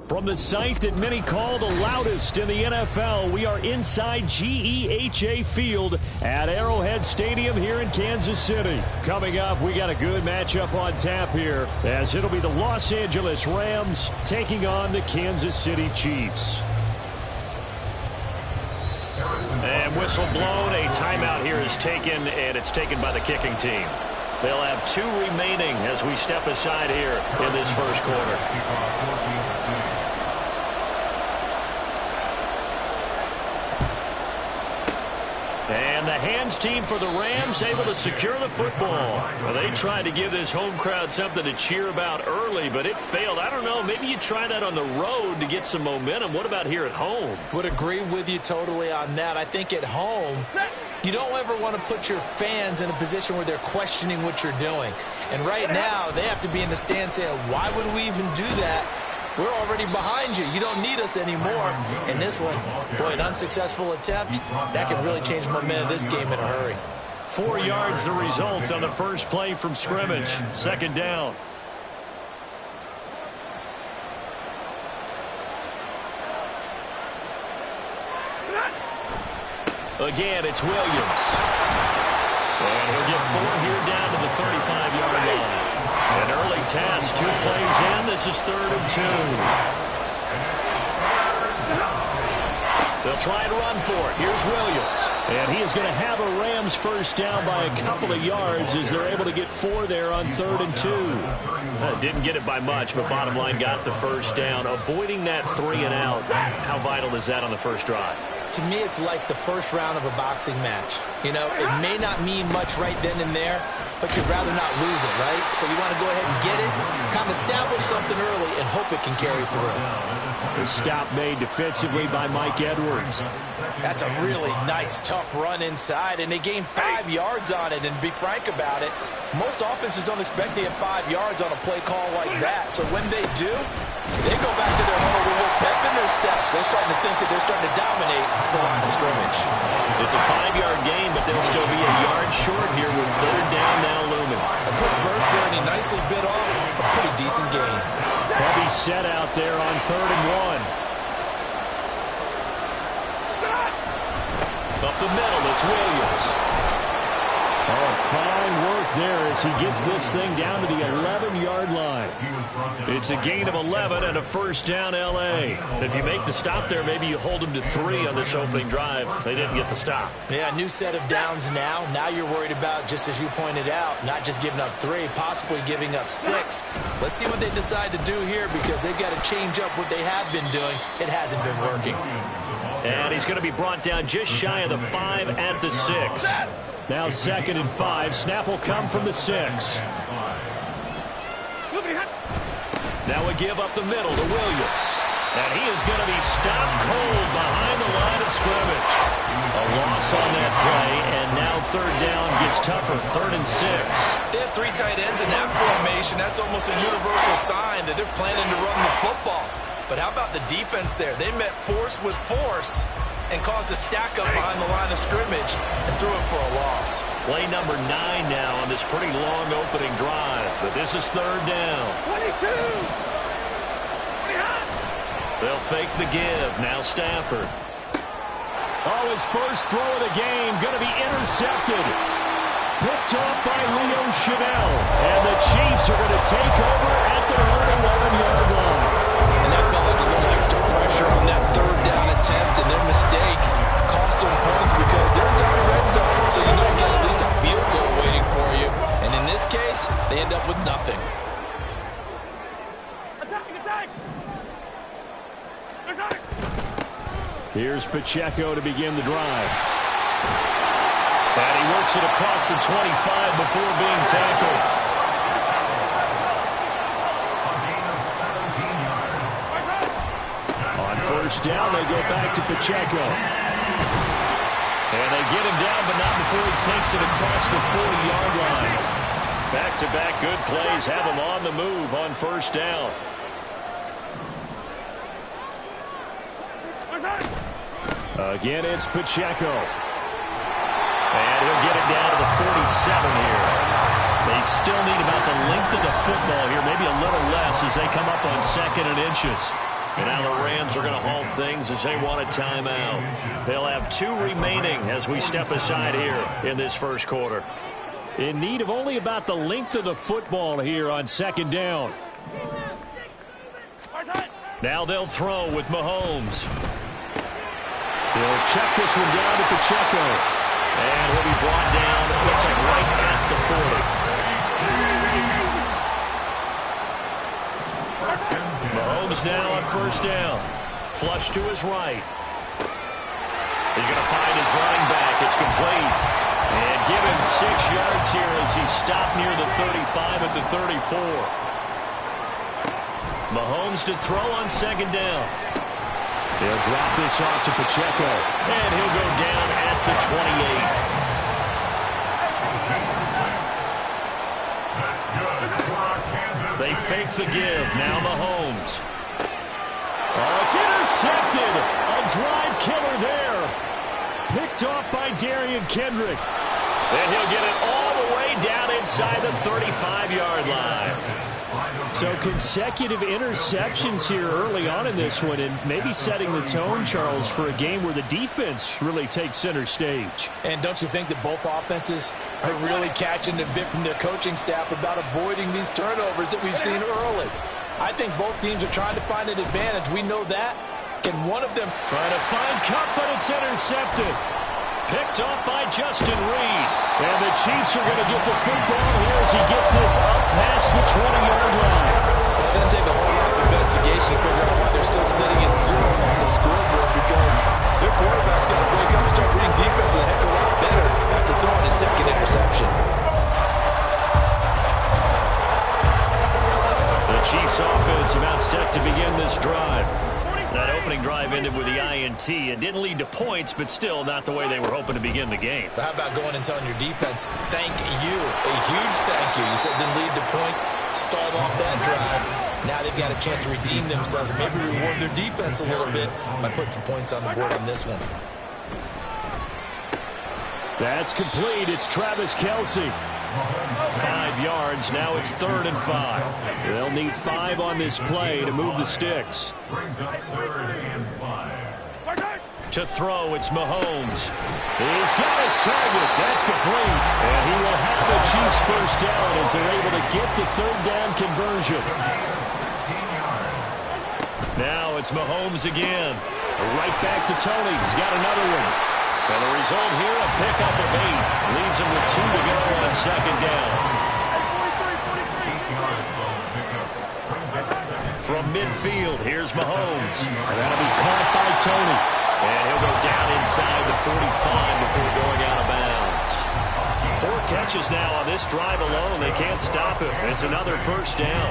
From the site that many call the loudest in the NFL, we are inside GEHA Field at Arrowhead Stadium here in Kansas City. Coming up, we got a good matchup on tap here, as it'll be the Los Angeles Rams taking on the Kansas City Chiefs. And whistle blown, a timeout here is taken, and it's taken by the kicking team. They'll have 2 remaining as we step aside here in this first quarter. And the hands team for the Rams able to secure the football. Well, they tried to give this home crowd something to cheer about early, but it failed. I don't know, maybe you try that on the road to get some momentum. What about here at home? Would agree with you totally on that. I think at home, you don't ever want to put your fans in a position where they're questioning what you're doing. And right now, they have to be in the stand saying, why would we even do that? We're already behind you. You don't need us anymore. And this one, boy, an unsuccessful attempt, that can really change the momentum of this game in a hurry. 4 yards the result on the first play from scrimmage. Second down. Again, it's Williams. And he'll get 4 here down to the 35-yard line. An early test, 2 plays in. This is 3rd and 2. They'll try and run for it. Here's Williams. And he is going to have a Rams first down by a couple of yards as they're able to get 4 there on 3rd and 2. Didn't get it by much, but bottom line got the first down. Avoiding that 3 and out, how vital is that on the first drive? To me, it's like the first round of a boxing match. You know, it may not mean much right then and there, but you'd rather not lose it, right? So you want to go ahead and get it, kind of establish something early, and hope it can carry through. The stop made defensively by Mike Edwards. That's a really nice, tough run inside, and they gained 5 yards on it. And to be frank about it, most offenses don't expect to get 5 yards on a play call like that. So when they do, they go back to their huddle with a little pep in their steps. They're starting to think that they're starting to dominate the line of scrimmage. It's a 5-yard gain, but they'll still be a yard short here with 3rd down now looming. A quick burst there, and he nicely bit off a pretty decent gain. Heavy set out there on 3rd and 1. Up the middle, it's Williams. Oh, fine work there as he gets this thing down to the 11-yard line. It's a gain of 11 and a first down, L.A. If you make the stop there, maybe you hold them to 3 on this opening drive. They didn't get the stop. Yeah, new set of downs now. Now you're worried about, just as you pointed out, not just giving up 3, possibly giving up 6. Let's see what they decide to do here, because they've got to change up what they have been doing. It hasn't been working. And he's going to be brought down just shy of the 5 at the 6. Now 2nd and 5. Snap will come from the 6. Now a give up the middle to Williams. And he is going to be stopped cold behind the line of scrimmage. A loss on that play, and now 3rd down gets tougher. 3rd and 6. They have 3 tight ends in that formation. That's almost a universal sign that they're planning to run the football. But how about the defense there? They met force with force and caused a stack up behind the line of scrimmage and threw it for a loss. Play number 9 now on this pretty long opening drive. But this is 3rd down. 22. They'll fake the give. Now Stafford. Oh, his first throw of the game going to be intercepted. Picked off by Leo Chanel. And the Chiefs are going to take over at their own 11-yard line. And that felt like a little extra pressure on that 3rd down attempt, and their mistake cost them points because they're inside the red zone. So you know you got at least a field goal waiting for you. And in this case, they end up with nothing. Here's Pacheco to begin the drive. And he works it across the 25 before being tackled. On first down, they go back to Pacheco. And they get him down, but not before he takes it across the 40-yard line. Back-to-back good plays have him on the move on first down. Again, it's Pacheco. And he'll get it down to the 47 here. They still need about the length of the football here, maybe a little less as they come up on 2nd and inches. And now the Rams are going to halt things as they want a timeout. They'll have 2 remaining as we step aside here in this first quarter. In need of only about the length of the football here on 2nd down. Now they'll throw with Mahomes. He'll check this one down to Pacheco. And he'll be brought down, it looks like right at the 40. Mahomes now on first down. Flush to his right. He's going to find his running back. It's complete. And give him 6 yards here as he stopped near the 35 at the 34. Mahomes to throw on 2nd down. He'll drop this off to Pacheco. And he'll go down at the 28. They fake the give. Now Mahomes. Oh, it's intercepted. A drive killer there. Picked off by Darian Kendrick. And he'll get it all the way down inside the 35-yard line. So consecutive interceptions here early on in this one, and maybe setting the tone, Charles, for a game where the defense really takes center stage. And don't you think that both offenses are really catching a bit from their coaching staff about avoiding these turnovers that we've seen early? I think both teams are trying to find an advantage. We know that. Can one of them trying to find Cup, but it's intercepted. Picked off by Justin Reed. And the Chiefs are going to get the football here as he gets this up past the 20-yard line. It's going to take a whole lot of investigation to figure out why they're still sitting at 0 on the scoreboard, because their quarterback's got to wake up and start reading defense a heck of a lot better after throwing his 2nd interception. The Chiefs offense about set to begin this drive. That opening drive ended with the INT. It didn't lead to points, but still not the way they were hoping to begin the game. But how about going and telling your defense, thank you, a huge thank you. You said it didn't lead to points, stalled off that drive. Now they've got a chance to redeem themselves and maybe reward their defense a little bit by putting some points on the board on this one. That's complete. It's Travis Kelce. 5 yards. Now it's 3rd and 5. They'll need 5 on this play to move the sticks. To throw, it's Mahomes. He's got his target. That's complete. And he will have the Chiefs first down as they're able to get the 3rd down conversion. Now it's Mahomes again. Right back to Tony. He's got another one. And the result here, a pickup of 8. Leaves him with 2 to go on 2nd down. From midfield, here's Mahomes. And that'll be caught by Tony. And he'll go down inside the 45 before going out of bounds. 4 catches now on this drive alone. They can't stop him. It's another first down.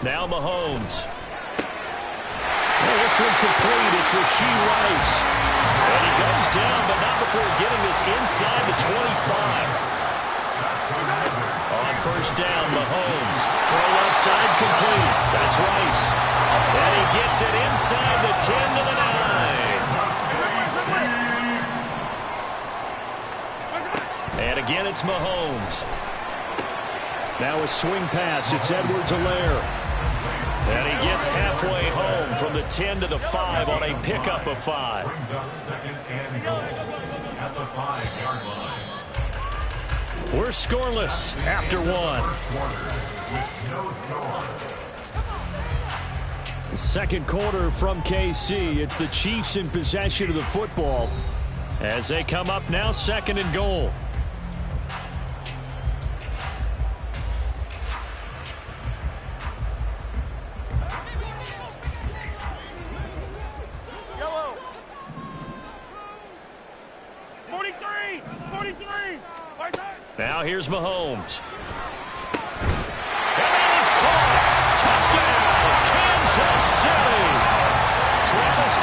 Now Mahomes. Well, this one complete. It's Rashee Rice. And he goes down, but not before getting this inside the 25. On first down, Mahomes. Throw left side complete. That's Rice. And he gets it inside the 10 to the 9. And again, it's Mahomes. Now a swing pass. It's Edwards-Helaire. And he gets halfway home from the 10 to the 5 on a pickup of 5. We're scoreless after 1. Second quarter from KC. It's the Chiefs in possession of the football as they come up now 2nd and goal. Now here's Mahomes. And that is caught. Touchdown, Kansas City.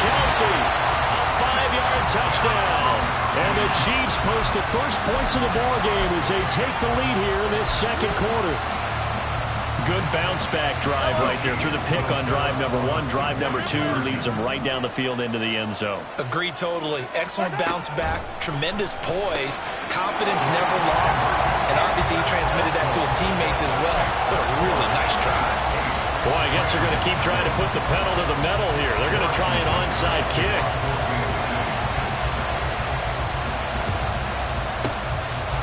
Kelce. A 5-yard touchdown. And the Chiefs post the first points of the ballgame as they take the lead here in this second quarter. Good bounce-back drive right there through the pick on drive number 1. Drive number 2 leads them right down the field into the end zone. Agree totally. Excellent bounce back, tremendous poise, confidence never lost, and obviously he transmitted that to his teammates as well. What a really nice drive. Boy, I guess they're going to keep trying to put the pedal to the metal here. They're going to try an onside kick.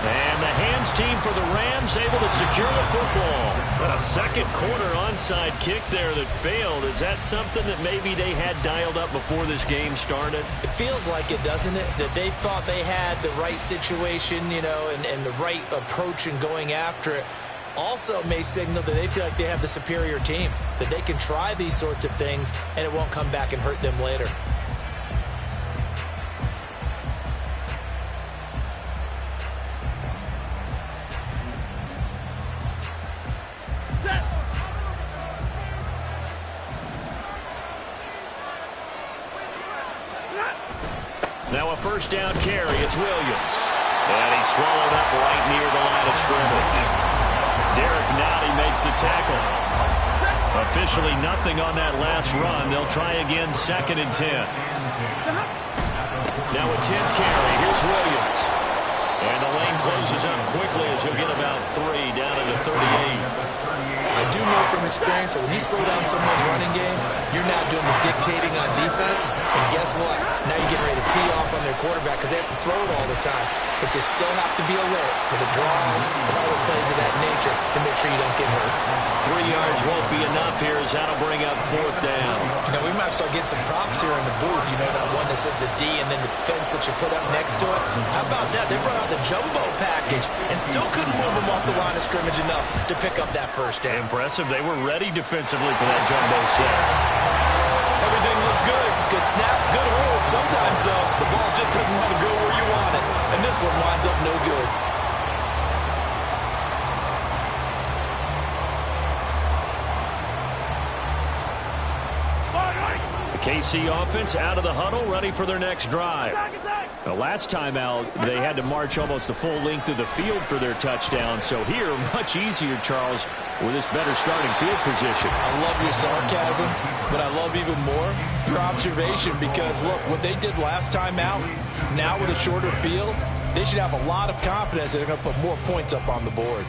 And the hands team for the Rams able to secure the football. But a second quarter onside kick there that failed. Is that something that maybe they had dialed up before this game started? It feels like it, doesn't it? That they thought they had the right situation, you know, and the right approach in going after it. Also may signal that they feel like they have the superior team, that they can try these sorts of things and it won't come back and hurt them later. Now a first down carry. It's Williams. And he's swallowed up right near the line of scrimmage. Derek Nowdy makes the tackle. Officially nothing on that last run. They'll try again, 2nd and 10. Now a 10th carry. Here's Williams. And the lane closes up quickly as he'll get about 3 down to the 38. I do know from experience that when you slow down someone's running game, you're now doing the dictating on defense. And guess what? Now you're getting ready to tee off on their quarterback because they have to throw it all the time. But you still have to be alert for the draws and other plays of that nature to make sure you don't get hurt. 3 yards won't be enough here as that'll bring up 4th down. You know, we might start getting some props here in the booth. You know, that one that says the D and then the fence that you put up next to it. How about that? They brought out the jumbo package and still couldn't move them off the line of scrimmage enough to pick up that first down. Impressive. They were ready defensively for that jumbo set. Everything looked good. Good snap, good hold. Sometimes, though, the ball just doesn't want to go where you want it. And this one winds up no good. The KC offense out of the huddle, ready for their next drive. The last time out, they had to march almost the full length of the field for their touchdown. So here, much easier, Charles, with this better starting field position. I love your sarcasm, but I love even more your observation because, look, what they did last time out, now with a shorter field, they should have a lot of confidence that they're going to put more points up on the board.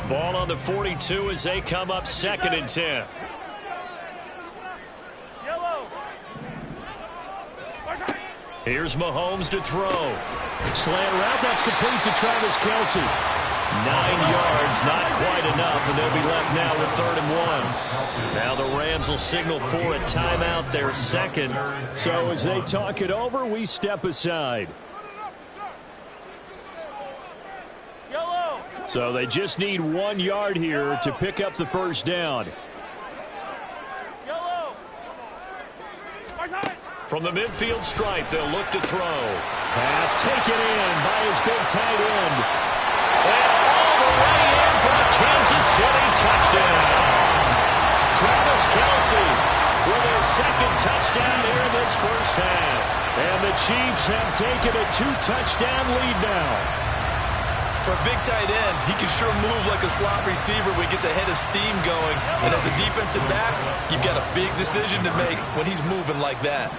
Ball on the 42 as they come up 2nd and 10. Here's Mahomes to throw. Slant route, that's complete to Travis Kelce. 9 yards, not quite enough, and they'll be left now with 3rd and 1. Now the Rams will signal for a timeout, their second. So as they talk it over, we step aside. So they just need 1 yard here to pick up the first down. From the midfield stripe, they'll look to throw. Pass taken in by his big tight end. And all the way in for a Kansas City touchdown. Travis Kelce with his 2nd touchdown here in this first half. And the Chiefs have taken a 2-touchdown lead now. For a big tight end, he can sure move like a slot receiver when he gets a head of steam going. And as a defensive back, you've got a big decision to make when he's moving like that.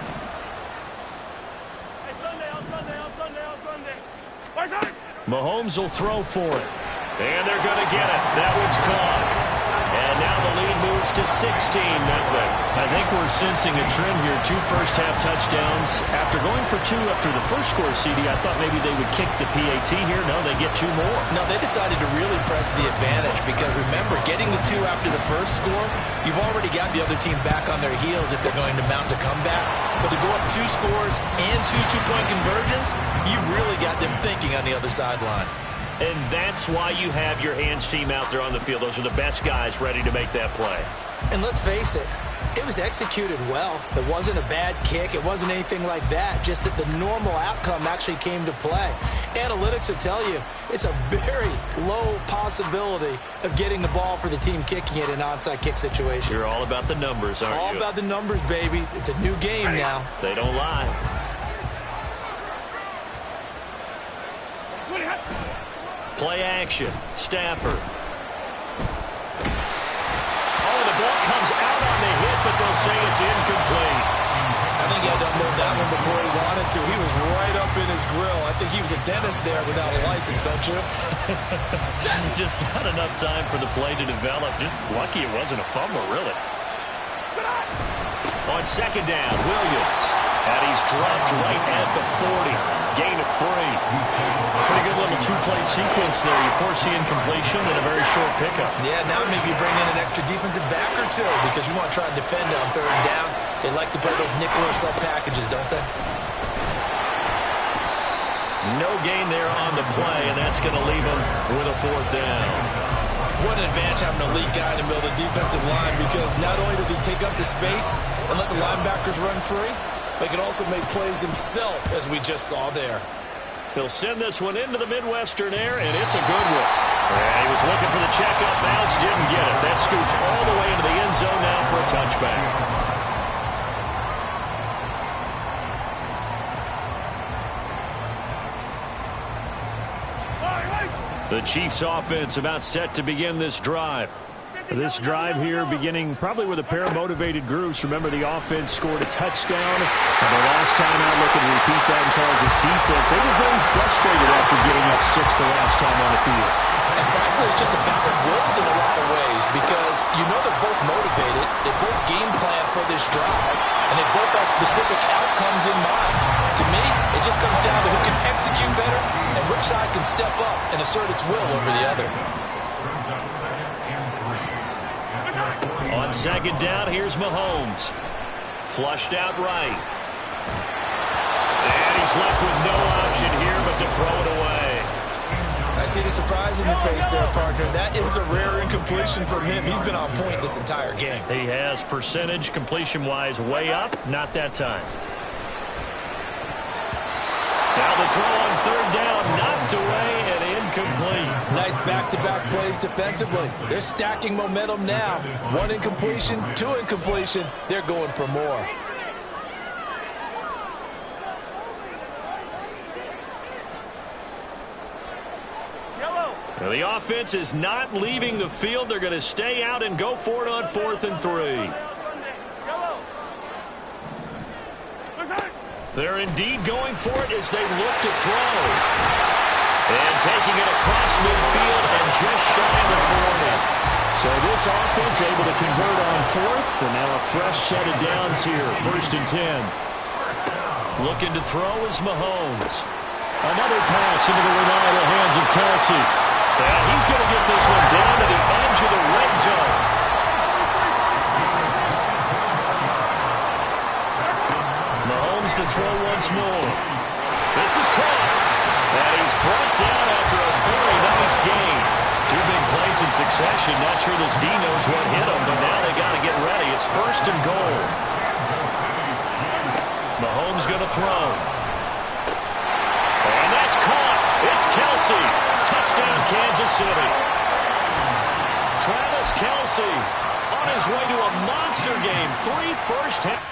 Mahomes will throw for it. And they're going to get it. That one's caught. And now the lead moves to 16-0. I think we're sensing a trend here. 2 first-half touchdowns. After going for 2 after the first score, CD, I thought maybe they would kick the PAT here. No, they get 2 more. No, they decided to really press the advantage because, remember, getting the 2 after the first score, you've already got the other team back on their heels if they're going to mount a comeback. But to go up 2 scores and 2 two-point conversions, you've really got them thinking on the other sideline. And that's why you have your hands team out there on the field. Those are the best guys ready to make that play. And let's face it, It was executed well. It wasn't a bad kick. It wasn't anything like that. Just that the normal outcome actually came to play. Analytics will tell you it's a very low possibility of getting the ball for the team kicking it in an onside kick situation. You're all about the numbers, aren't you? All about the numbers, baby. It's a new game now. They don't lie. Play action. Stafford. Oh, the ball comes out on the hit, but they'll say it's incomplete. I think he had to unload that one before he wanted to. He was right up in his grill. I think he was a dentist there without a license, don't you? Just not enough time for the play to develop. Just lucky it wasn't a fumble, really. On second down, Williams. And he's dropped right at the 40. Gain of 3. Pretty good little two-play sequence there. You foresee incompletion and a very short pickup. Yeah, now maybe you bring in an extra defensive back or two because you want to try and defend on third down. They like to play those nickel or sub packages, don't they? No gain there on the play, and that's going to leave him with a fourth down. What an advantage having an elite guy in the middle of the defensive line because not only does he take up the space and let the linebackers run free, but he can also make plays himself, as we just saw there. He'll send this one into the Midwestern air, and it's a good one. And he was looking for the checkup bounce, didn't get it. That scoots all the way into the end zone now for a touchback. The Chiefs offense about set to begin this drive. This drive here beginning probably with a pair of motivated groups. Remember, the offense scored a touchdown. And the last time out, look and repeat that in Charles' defense. They were very frustrated after giving up 6 the last time on the field. And frankly, it's just a battle of wills in a lot of ways because you know they're both motivated. They both game plan for this drive, and they both have specific outcomes in mind. To me, it just comes down to who can execute better and which side can step up and assert its will over the other. On second down, here's Mahomes. Flushed out right. And he's left with no option here but to throw it away. I see the surprise in your face there, partner. That is a rare incompletion from him. He's been on point this entire game. He has percentage completion-wise way up. Not that time. Now the throw on third down, knocked away and incomplete. Nice back-to-back plays defensively. They're stacking momentum now. 1 incompletion, 2 incompletion. They're going for more. Well, the offense is not leaving the field. They're going to stay out and go for it on 4th and 3. They're indeed going for it as they look to throw. And taking it across midfield and just shy of the 40. So this offense able to convert on 4th, and now a fresh set of downs here, 1st and 10. Looking to throw is Mahomes. Another pass into the reliable hands of Kelsey. And he's going to get this one down to the edge of the red zone. Mahomes to throw once more. This is caught. And he's brought down after a very nice game. 2 big plays in succession. Not sure this D knows what hit him, but now they got to get ready. It's 1st and goal. Mahomes going to throw. And that's caught. It's Kelsey. Touchdown, Kansas City. Travis Kelsey on his way to a monster game. 3 first half.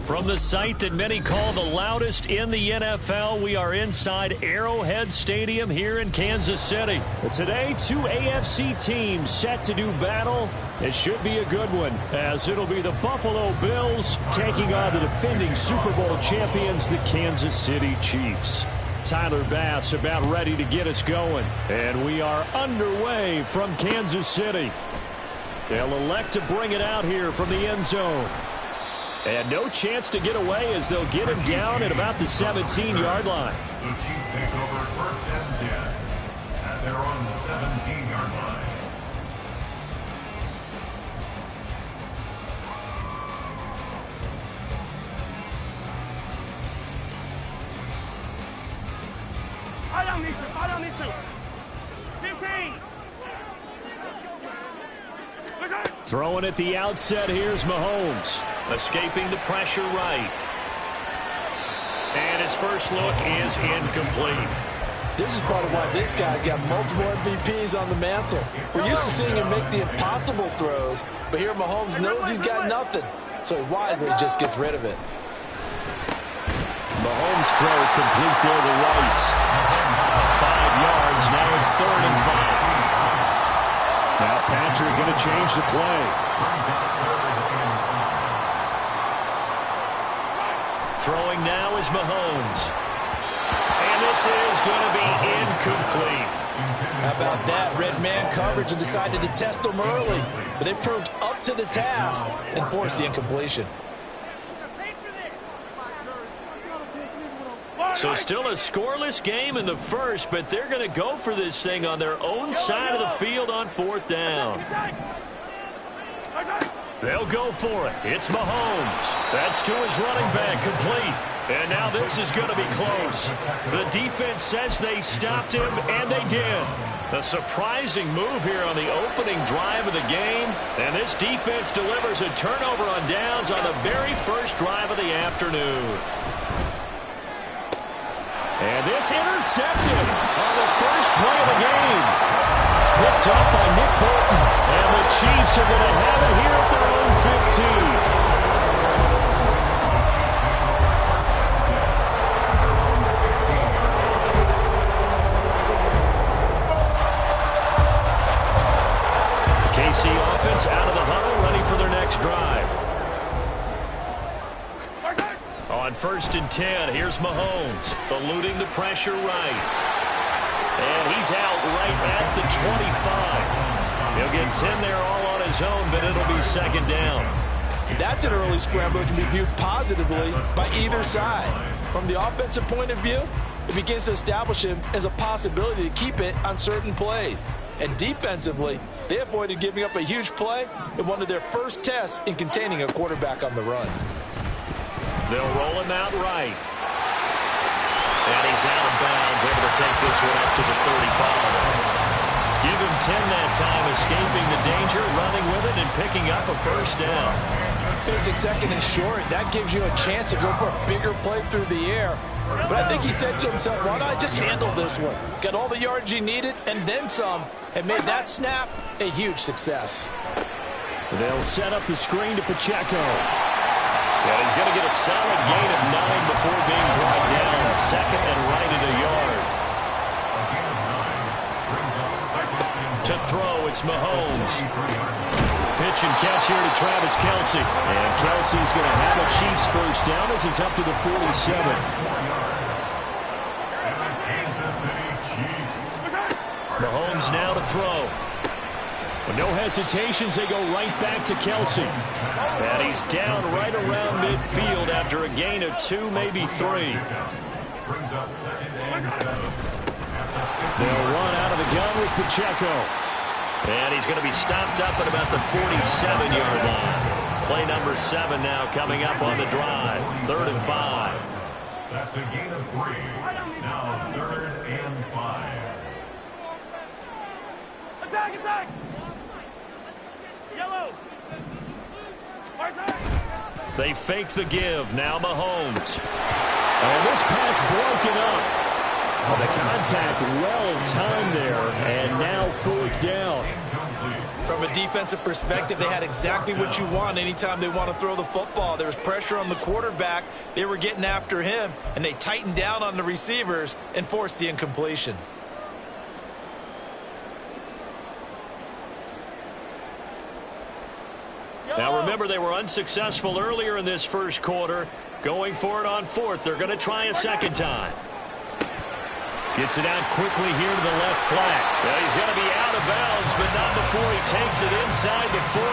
From the site that many call the loudest in the NFL, we are inside Arrowhead Stadium here in Kansas City. Today, two AFC teams set to do battle. It should be a good one, as it'll be the Buffalo Bills taking on the defending Super Bowl champions, the Kansas City Chiefs. Tyler Bass about ready to get us going, and we are underway from Kansas City. They'll elect to bring it out here from the end zone. And no chance to get away as they'll get him down at about the 17-yard line. The Chiefs take over first and 10. And they're on the 17-yard line. I don't need to. 15. Throwing at the outset, here's Mahomes. Escaping the pressure right. And his first look is incomplete. This is part of why this guy's got multiple MVPs on the mantle. We're used to seeing him make the impossible throws, but here Mahomes knows he's got nothing, so he wisely just gets rid of it. Mahomes throw complete there to Rice. 5 yards, now it's 3rd and 5. Now Patrick going to change the play. Throwing now is Mahomes. And this is going to be incomplete. How about that? Red man coverage and decided to test him early, but they proved up to the task and forced the incompletion. So still a scoreless game in the first, but they're going to go for this thing on their own side of the field on 4th down. They'll go for it. It's Mahomes. That's to his running back, complete. And now this is going to be close. The defense says they stopped him, and they did. A surprising move here on the opening drive of the game. And this defense delivers a turnover on downs on the very first drive of the afternoon. And this intercepted on the first play of the game. Picked up by Nick Bolton. And the Chiefs are going to have it here at their own 15. KC offense out of the huddle, ready for their next drive. On 1st and 10, here's Mahomes, eluding the pressure right. And he's out right at the 25. He'll get 10 there all on his own, but it'll be 2nd down. That's an early scramble that can be viewed positively by either side. From the offensive point of view, it begins to establish him as a possibility to keep it on certain plays. And defensively, they avoided giving up a huge play in one of their first tests in containing a quarterback on the run. They'll roll him out right. And he's out of bounds, able to take this one up to the 35. Give him 10 that time, escaping the danger, running with it, and picking up a 1st down. Facing 2nd and short, that gives you a chance to go for a bigger play through the air. But I think he said to himself, why not just handle this one? Got all the yards you needed and then some, and made that snap a huge success. They'll set up the screen to Pacheco. And he's going to get a solid gain of 9 before being brought down. 2nd and right at a yard. To throw, it's Mahomes. Pitch and catch here to Travis Kelce. And Kelce's going to have a Chiefs 1st down as it's up to the 47. Mahomes now to throw. With no hesitations, they go right back to Kelce. And he's down right around midfield after a gain of 2, maybe 3. They'll run out of the gun with Pacheco. And he's going to be stopped up at about the 47-yard line. Play number 7 now coming up on the drive. 3rd and 5. That's a gain of 3. Now 3rd and 5. Attack! Yellow! They fake the give. Now Mahomes. And this pass broken up. Well, the contact well timed there, and now fourth down. From a defensive perspective, they had exactly what you want anytime they want to throw the football. There was pressure on the quarterback. They were getting after him, and they tightened down on the receivers and forced the incompletion. Now remember, they were unsuccessful earlier in this first quarter. Going for it on fourth. They're going to try a second time. Gets it out quickly here to the left flat. Well, he's going to be out of bounds, but not before he takes it inside the 40.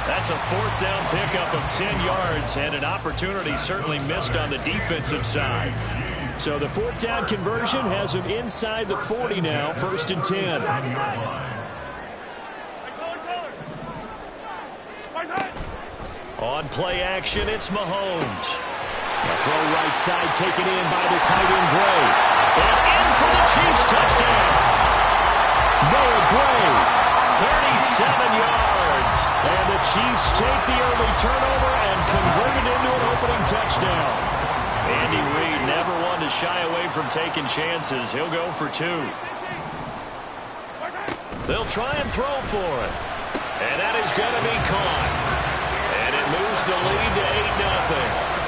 That's a fourth down pickup of 10 yards, and an opportunity certainly missed on the defensive side. So the fourth down conversion has him inside the 40 now, 1st and 10. On play action, it's Mahomes. A throw right side taken in by the tight end Gray. And in for the Chiefs touchdown. Noah Gray. 37 yards. And the Chiefs take the early turnover and convert it into an opening touchdown. Andy Reid never one to shy away from taking chances. He'll go for 2. They'll try and throw for it. And that is going to be caught. And it moves the lead to 8-0.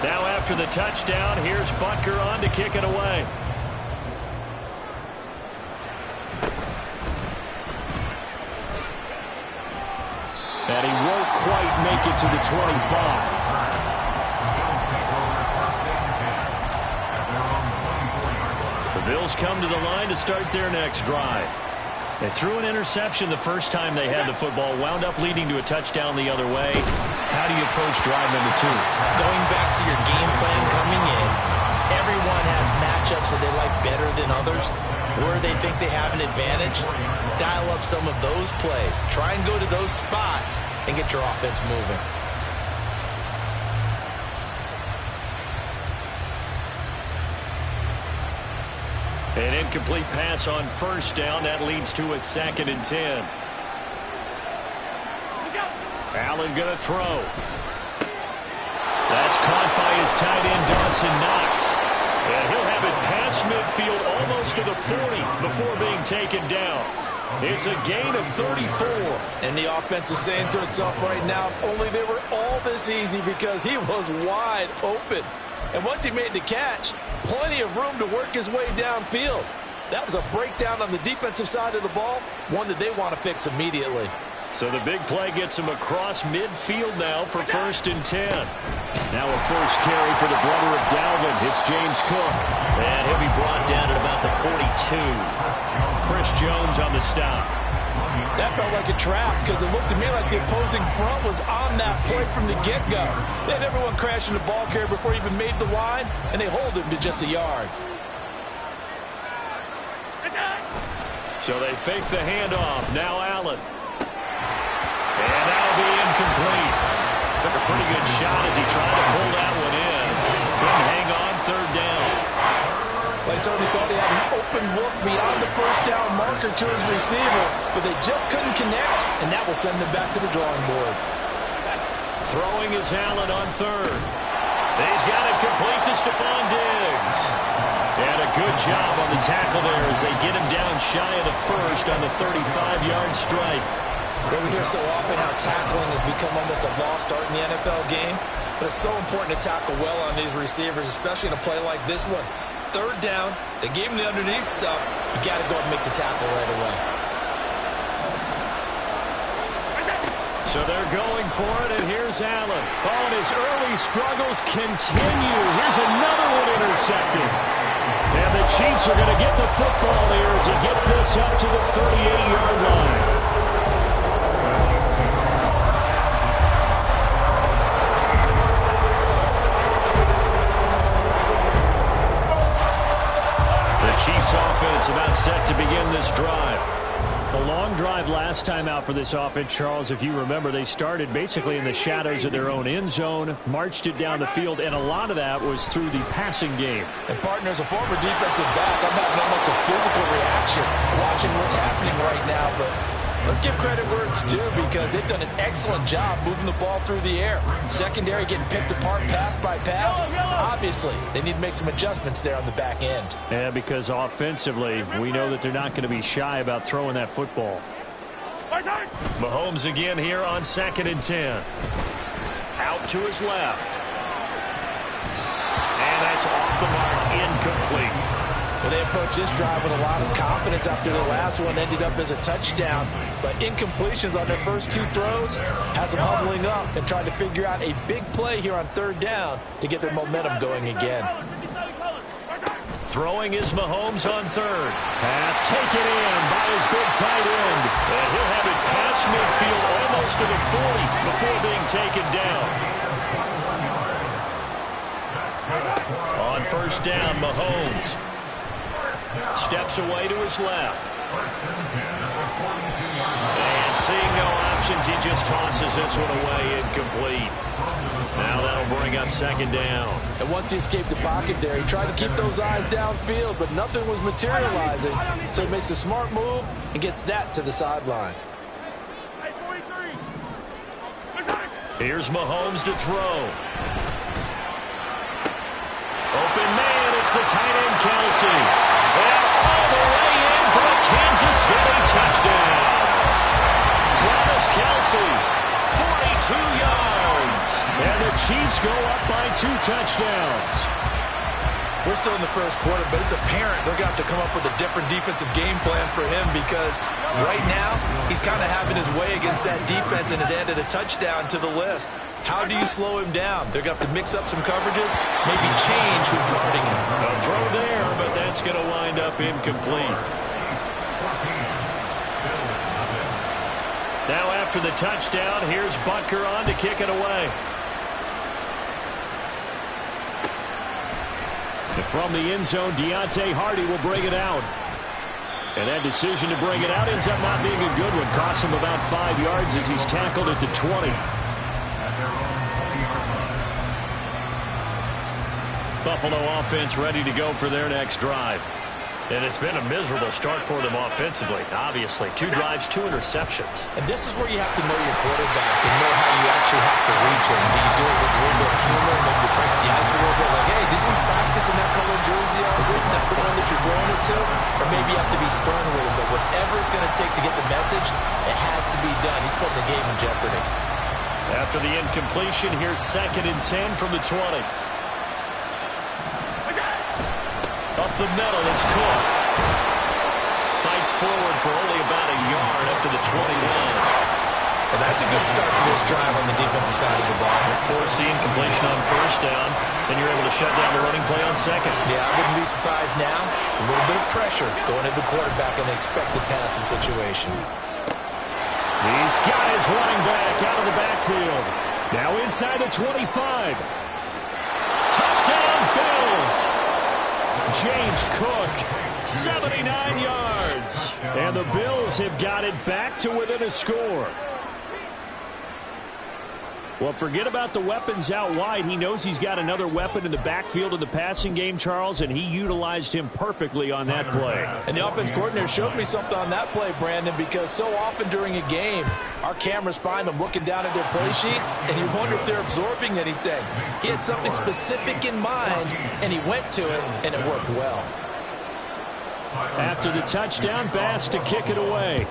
Now after the touchdown, here's Butker on to kick it away. And he won't quite make it to the 25. The Bills come to the line to start their next drive. They threw an interception the first time they had the football, wound up leading to a touchdown the other way. How do you approach drive number 2? Going back to your game plan coming in, everyone has matchups that they like better than others. Where they think they have an advantage, dial up some of those plays. Try and go to those spots and get your offense moving. An incomplete pass on first down. That leads to a 2nd and 10. Allen going to throw. That's caught by his tight end, Dawson Knox. And he'll have it past midfield almost to the 40 before being taken down. It's a gain of 34. And the offense is saying to itself right now, only they were all this easy because he was wide open. And once he made the catch, plenty of room to work his way downfield. That was a breakdown on the defensive side of the ball, one that they want to fix immediately. So the big play gets him across midfield now for 1st and 10. Now a first carry for the brother of Dalvin. It's James Cook. And he'll be brought down at about the 42. Chris Jones on the stop. That felt like a trap because it looked to me like the opposing front was on that play from the get-go. They had everyone crashing the ball carrier before he even made the line, and they hold him to just a yard. So they fake the handoff. Now Allen. And that'll be incomplete. Took a pretty good shot as he tried to pull that one in. Couldn't hang on 3rd down. Well, he certainly thought he had an open look beyond the first down marker to his receiver, but they just couldn't connect, and that will send them back to the drawing board. Throwing is Allen on 3rd. He's got it complete to Stephon Diggs. And a good job on the tackle there as they get him down shy of the 1st on the 35-yard strike. We hear so often how tackling has become almost a lost art in the NFL game, but it's so important to tackle well on these receivers, especially in a play like this one. 3rd down, they gave him the underneath stuff. You got to go and make the tackle right away. So they're going for it, and here's Allen. Oh, and his early struggles continue. Here's another one intercepted. And the Chiefs are going to get the football here as he gets this up to the 38-yard line. Chiefs offense about set to begin this drive. A long drive last time out for this offense, Charles. If you remember, they started basically in the shadows of their own end zone, marched it down the field, and a lot of that was through the passing game. And partner, as a former defensive back, I'm having almost a physical reaction watching what's happening right now, but Let's give credit where it's due because they've done an excellent job moving the ball through the air. Secondary getting picked apart pass by pass. Obviously, they need to make some adjustments there on the back end. Yeah, because offensively, we know that they're not going to be shy about throwing that football. Mahomes again here on 2nd and 10. Out to his left. And that's off the mark, incomplete. Well, they approached this drive with a lot of confidence after the last one ended up as a touchdown. But incompletions on their first 2 throws has them huddling up and trying to figure out a big play here on 3rd down to get their momentum going again. Throwing is Mahomes on 3rd. Pass taken in by his big tight end. And he'll have it past midfield almost to the 40 before being taken down. On 1st down, Mahomes steps away to his left. And seeing no options, he just tosses this one away, incomplete. Now that'll bring up 2nd down. And once he escaped the pocket there, he tried to keep those eyes downfield, but nothing was materializing. So he makes a smart move and gets that to the sideline. Here's Mahomes to throw. Open man, it's the tight end Kelsey. And all the way in for a Kansas City touchdown. Travis Kelsey, 42 yards. And the Chiefs go up by 2 touchdowns. We're still in the first quarter, but it's apparent they're going to have to come up with a different defensive game plan for him because right now he's kind of having his way against that defense and has added a touchdown to the list. How do you slow him down? They're going to have to mix up some coverages, maybe change who's guarding him. A throw there, but that's going to wind up incomplete. Now after the touchdown, here's Butker on to kick it away. And from the end zone, Deontay Hardy will bring it out. And that decision to bring it out ends up not being a good one. Costs him about 5 yards as he's tackled at the 20. Buffalo offense ready to go for their next drive. And it's been a miserable start for them offensively, obviously. 2 drives, 2 interceptions. And this is where you have to know your quarterback and know how you actually have to reach him. Do you do it with a little bit of humor, maybe you break the ice a little bit, like, hey, didn't we practice in that color jersey already? That's the one that you're throwing it to? Or maybe you have to be stern with him. But whatever it's going to take to get the message, it has to be done. He's putting the game in jeopardy. After the incompletion, here's 2nd and 10 from the 20. Up the middle, it's Cook. Fights forward for only about a yard up to the 21. And that's a good start to this drive on the defensive side of the ball. Forcing completion on 1st down, and you're able to shut down the running play on 2nd. Yeah, I wouldn't be surprised now. A little bit of pressure going at the quarterback in an expected passing situation. He's got his running back out of the backfield. Now inside the 25. Touchdown, Bills! James Cook, 79 yards. And the Bills have got it back to within a score. Well, forget about the weapons out wide. He knows he's got another weapon in the backfield of the passing game, Charles, and he utilized him perfectly on that play. And the offense coordinator showed me something on that play, Brandon, because so often during a game, our cameras find them looking down at their play sheets, and you wonder if they're absorbing anything. He had something specific in mind, and he went to it, and it worked well. After the touchdown, Bass to kick it away.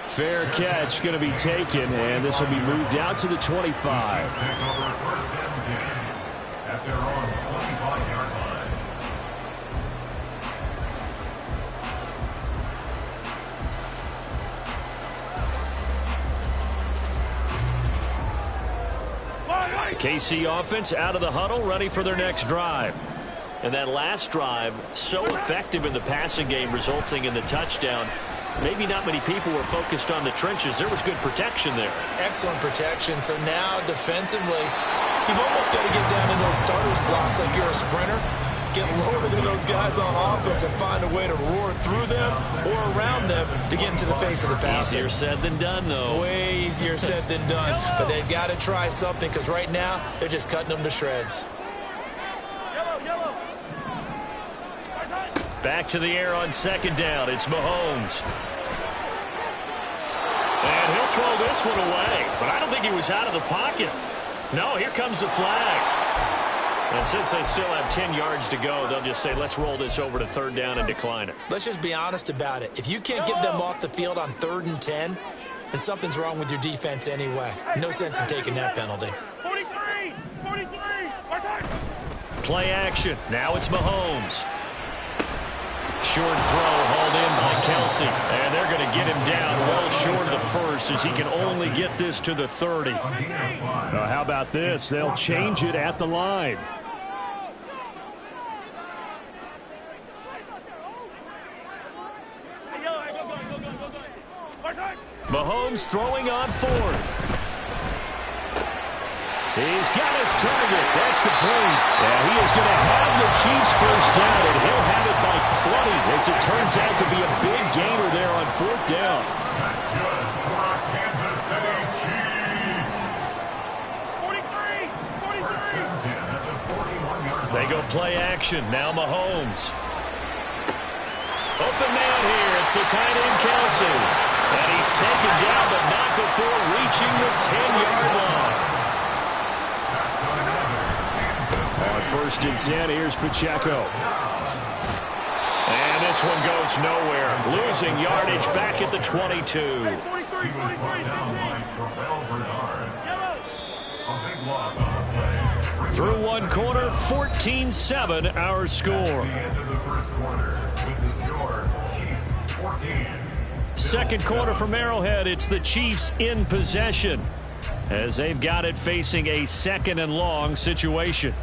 Fair catch going to be taken, and this will be moved out to the 25. Take over 1st and 10 at their own 25-yard line. The KC offense out of the huddle, ready for their next drive. And that last drive, so effective in the passing game, resulting in the touchdown. Maybe not many people were focused on the trenches. There was good protection there. Excellent protection. So now defensively, you've almost got to get down in those starters blocks like you're a sprinter. Get lower than those guys on offense and find a way to roar through them or around them to get into the face of the passer. Easier said than done, though. Way easier said than done. But they've got to try something because right now they're just cutting them to shreds. Back to the air on second down. It's Mahomes. And he'll throw this one away. But I don't think he was out of the pocket. No, here comes the flag. And since they still have 10 yards to go, they'll just say, let's roll this over to third down and decline it. Let's just be honest about it. If you can't get them off the field on 3rd and 10, then something's wrong with your defense anyway. No sense in taking that penalty. 43! 43! Play action. Now it's Mahomes. Short throw hauled in by Kelsey. And they're going to get him down well short of the first as he can only get this to the 30. How about this? They'll change it at the line. Mahomes throwing on 4th. He's got his target. That's complete. Yeah, he is going to have the Chiefs first down, and he'll have it by 20 as it turns out to be a big gainer there on 4th down. That's good for our Kansas City Chiefs. 43! 43! At the 41-yard line. They go play action. Now Mahomes. Open man here. It's the tight end, Kelsey. And he's taken down, but not before reaching the 10-yard line. On 1st and 10, here's Pacheco. And this one goes nowhere. Losing yardage back at the 22. He was brought down by Travell Bernard. A big loss on the play. Through one quarter, 14-7 our score. The end of the first quarter with the score, Chiefs 14. Second quarter from Arrowhead, it's the Chiefs in possession as they've got it facing a 2nd and long situation.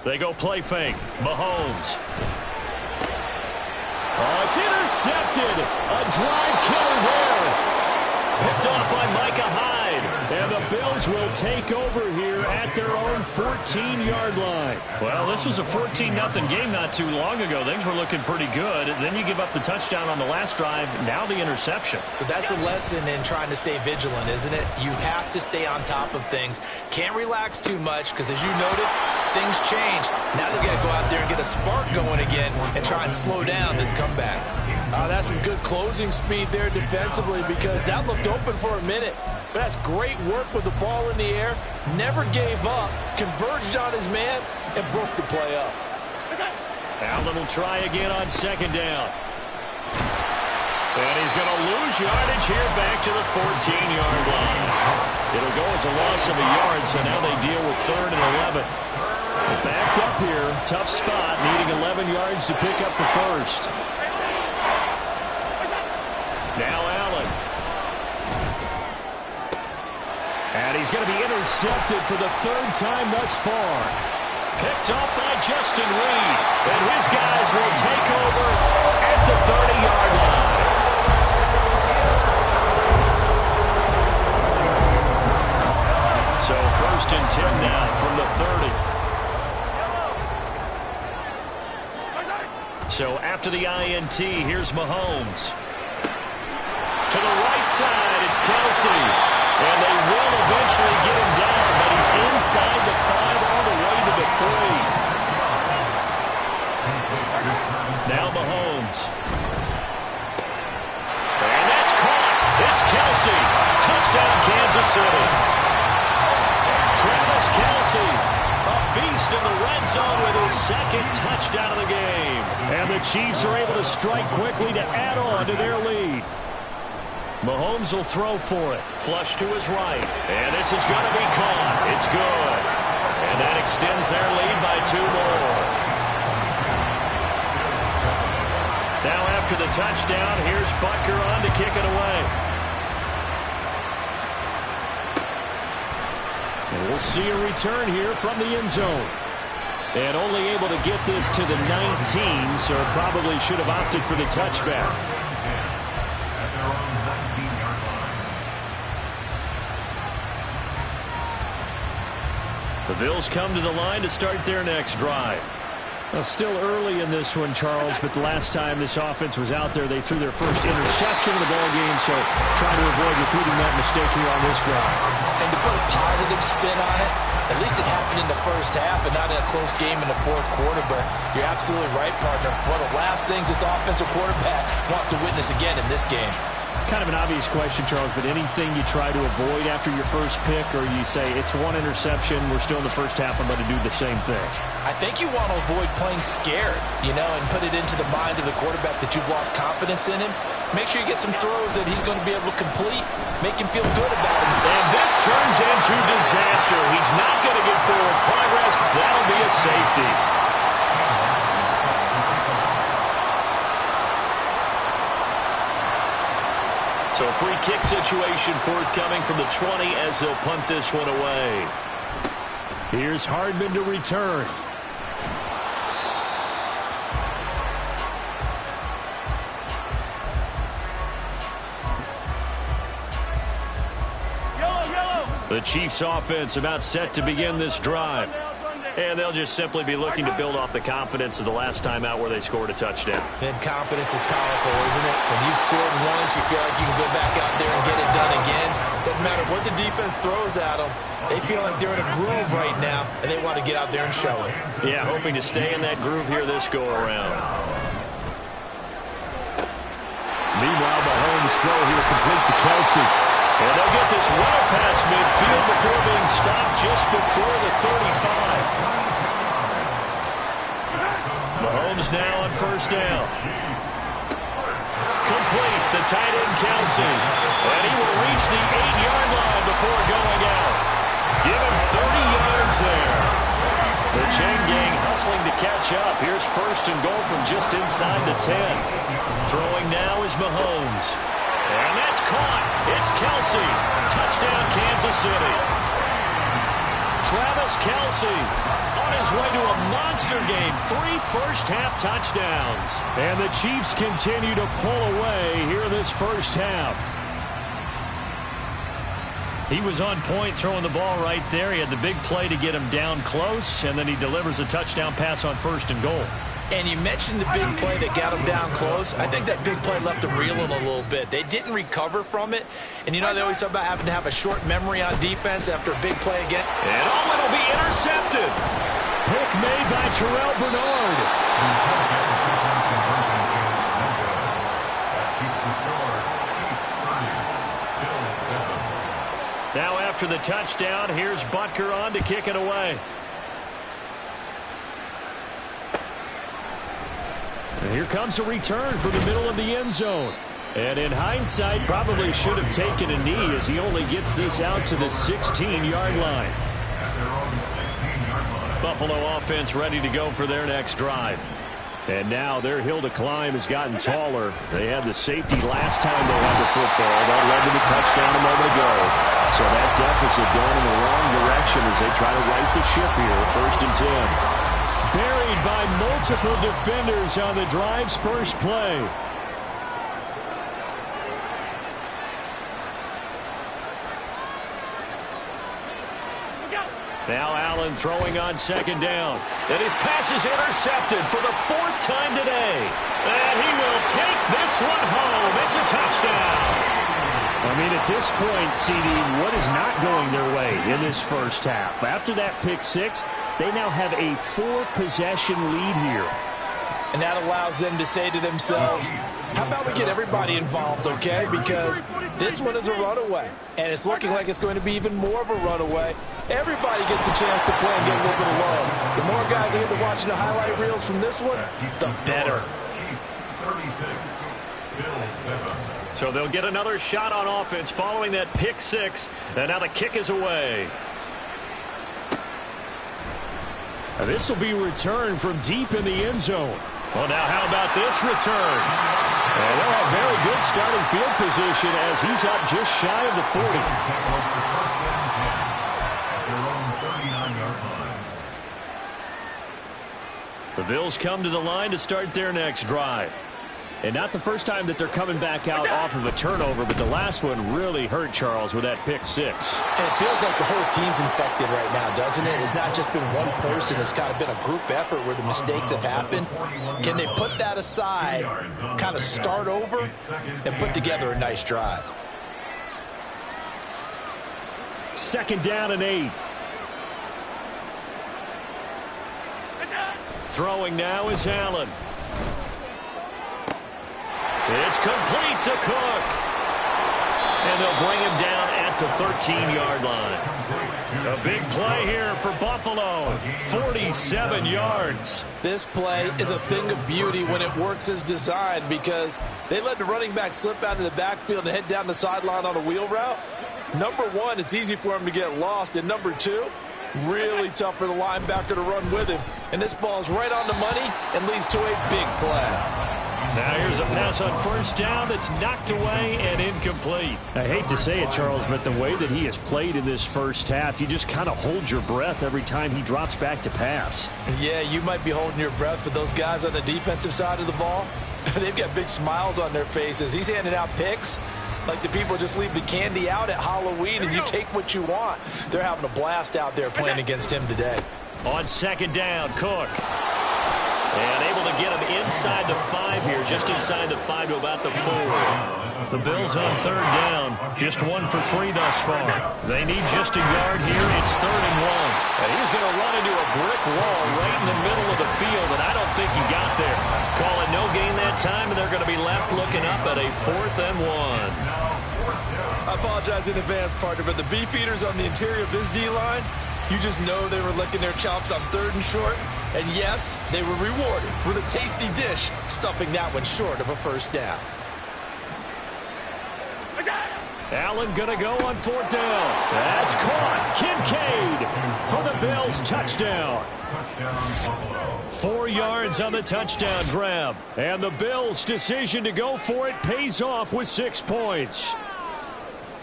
They go play fake. Mahomes. Oh, it's intercepted. A drive killer there. Picked off by Micah Hyde. And the Bills will take over here at their own 14-yard line. Well, this was a 14-0 game not too long ago. Things were looking pretty good. Then you give up the touchdown on the last drive. Now the interception. So that's a lesson in trying to stay vigilant, isn't it? You have to stay on top of things. Can't relax too much because, as you noted, things change. Now they've got to go out there and get a spark going again and try and slow down this comeback. That's some good closing speed there defensively because that looked open for a minute. But that's great work with the ball in the air. Never gave up, converged on his man, and broke the play up. Allen will try again on 2nd down. And he's going to lose yardage here back to the 14-yard line. It'll go as a loss of a yard, so now they deal with 3rd and 11. Backed up here, tough spot, needing 11 yards to pick up the first. Now Allen. And he's going to be intercepted for the 3rd time thus far. Picked off by Justin Reed. And his guys will take over at the 30-yard line. So 1st and 10 now from the 30. So after the INT, here's Mahomes. To the right side, it's Kelsey. And they will eventually get him down, but he's inside the 5 all the way to the 3. Now Mahomes. And that's caught. It's Kelsey. Touchdown, Kansas City. Travis Kelsey, a beast in the red zone with his 2nd touchdown of the game. And the Chiefs are able to strike quickly to add on to their lead. Mahomes will throw for it. Flush to his right. And this is going to be caught. It's good. And that extends their lead by 2 more. Now after the touchdown, here's Butker on to kick it away. And we'll see a return here from the end zone. And only able to get this to the 19, so probably should have opted for the touchback. The Bills come to the line to start their next drive. Well, still early in this one, Charles, but the last time this offense was out there, they threw their first interception of the ball game, so trying to avoid repeating that mistake here on this drive. And to put a positive spin on it, at least it happened in the first half and not in a close game in the fourth quarter, but you're absolutely right, partner. One of the last things this offensive quarterback wants to witness again in this game. Kind of an obvious question, Charles, but anything you try to avoid after your first pick, or you say it's one interception, we're still in the first half, I'm going to do the same thing? I think you want to avoid playing scared, and put it into the mind of the quarterback that you've lost confidence in him. Make sure you get some throws that he's going to be able to complete, make him feel good about it. And this turns into disaster. He's not going to get forward progress. That'll be a safety. So a free kick situation forthcoming from the 20 as they'll punt this one away. Here's Hardman to return. The Chiefs offense about set to begin this drive. And they'll just simply be looking to build off the confidence of the last time out where they scored a touchdown. And confidence is powerful, isn't it? When you've scored once, you feel like you can go back out there and get it done again. Doesn't matter what the defense throws at them. They feel like they're in a groove right now, and they want to get out there and show it. Yeah, hoping to stay in that groove here this go-around. Meanwhile, Mahomes' throw here complete to Kelsey. And they'll get this runner past midfield before being stopped just before the 35. Mahomes now on first down. Complete, the tight end Kelsey. And he will reach the 8-yard line before going out. Give him 30 yards there. The chain gang hustling to catch up. Here's first and goal from just inside the 10. Throwing now is Mahomes. And that's caught. It's Kelsey. Touchdown, Kansas City. Travis Kelsey on his way to a monster game. 3 first-half touchdowns. And the Chiefs continue to pull away here in this first half. He was on point throwing the ball right there. He had the big play to get him down close, and then he delivers a touchdown pass on first and goal. And you mentioned the big play that got him down close. I think that big play left him reeling a little bit. They didn't recover from it. And they always talk about having to have a short memory on defense after a big play again. And it'll be intercepted. Pick made by Terrell Bernard. Now after the touchdown, here's Butker on to kick it away. And here comes a return from the middle of the end zone. And in hindsight, probably should have taken a knee as he only gets this out to the 16-yard line. Buffalo offense ready to go for their next drive. And now their hill to climb has gotten taller. They had the safety last time they had the football. That led to the touchdown a moment ago. So that deficit going in the wrong direction as they try to right the ship here. First and 10. Buried by multiple defenders on the drive's first play. Now Allen throwing on second down. And his pass is intercepted for the 4th time today. And he will take this one home. It's a touchdown. I mean, at this point, CD, what is not going their way in this first half? After that pick six, they now have a 4-possession lead here. And that allows them to say to themselves, how about we get everybody involved, okay? Because this one is a runaway, and it's looking like it's going to be even more of a runaway. Everybody gets a chance to play and get a little bit of love. The more guys that get to watching the highlight reels from this one, the better. So they'll get another shot on offense following that pick six, and now the kick is away. This will be returned from deep in the end zone. Well, now how about this return? And they'll have very good starting field position as he's up just shy of the 40. The Bills come to the line to start their next drive. And not the first time that they're coming back out off of a turnover, but the last one really hurt Charles with that pick six. And it feels like the whole team's infected right now, doesn't it? It's not just been one person. It's kind of been a group effort where the mistakes have happened. Can they put that aside, kind of start over, and put together a nice drive? Second down and 8. Throwing now is Allen. It's complete to Cook. And they'll bring him down at the 13-yard line. A big play here for Buffalo. 47 yards. This play is a thing of beauty when it works as designed because they let the running back slip out of the backfield and head down the sideline on a wheel route. Number one, it's easy for him to get lost. And number two, really tough for the linebacker to run with him. And this ball is right on the money and leads to a big play. Now here's a pass on first down that's knocked away and incomplete. I hate to say it, Charles, but the way that he has played in this first half, you just kind of hold your breath every time he drops back to pass. Yeah, you might be holding your breath, but those guys on the defensive side of the ball, they've got big smiles on their faces. He's handing out picks like the people just leave the candy out at Halloween and you take what you want. They're having a blast out there playing against him today. On second down, Cook. And able to get him inside the 5 here, just inside the 5 to about the 4. The Bills on third down, just 1 for 3 thus far. They need just a yard here. It's 3rd and 1. And he's going to run into a brick wall right in the middle of the field, and I don't think he got there. Call it no gain that time, and they're going to be left looking up at a 4th and 1. I apologize in advance, partner, but the beefeaters on the interior of this D-line, you just know they were licking their chops on 3rd and short. And yes, they were rewarded with a tasty dish, stuffing that one short of a first down. Allen going to go on 4th down. That's caught. Kincaid for the Bills touchdown. 4 yards on the touchdown grab. And the Bills' decision to go for it pays off with 6 points.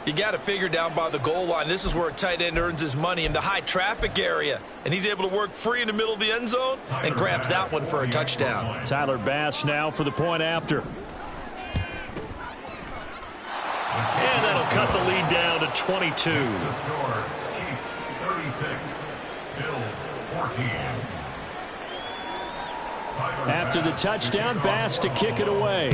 You got to figure down by the goal line. This is where a tight end earns his money in the high traffic area. And he's able to work free in the middle of the end zone and grabs that one for a touchdown. Tyler Bass now for the point after. And that'll cut the lead down to 22. The score, Chiefs 36, Bills 14. After the touchdown, Bass to kick it away.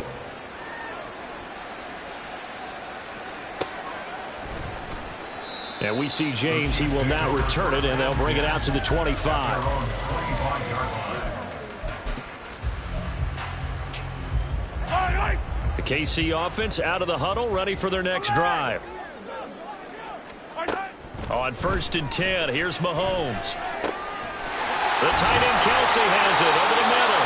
And we see James. He will now return it, and they'll bring it out to the 25. The KC offense out of the huddle, ready for their next drive. On 1st and 10, here's Mahomes. The tight end Kelsey has it over the middle.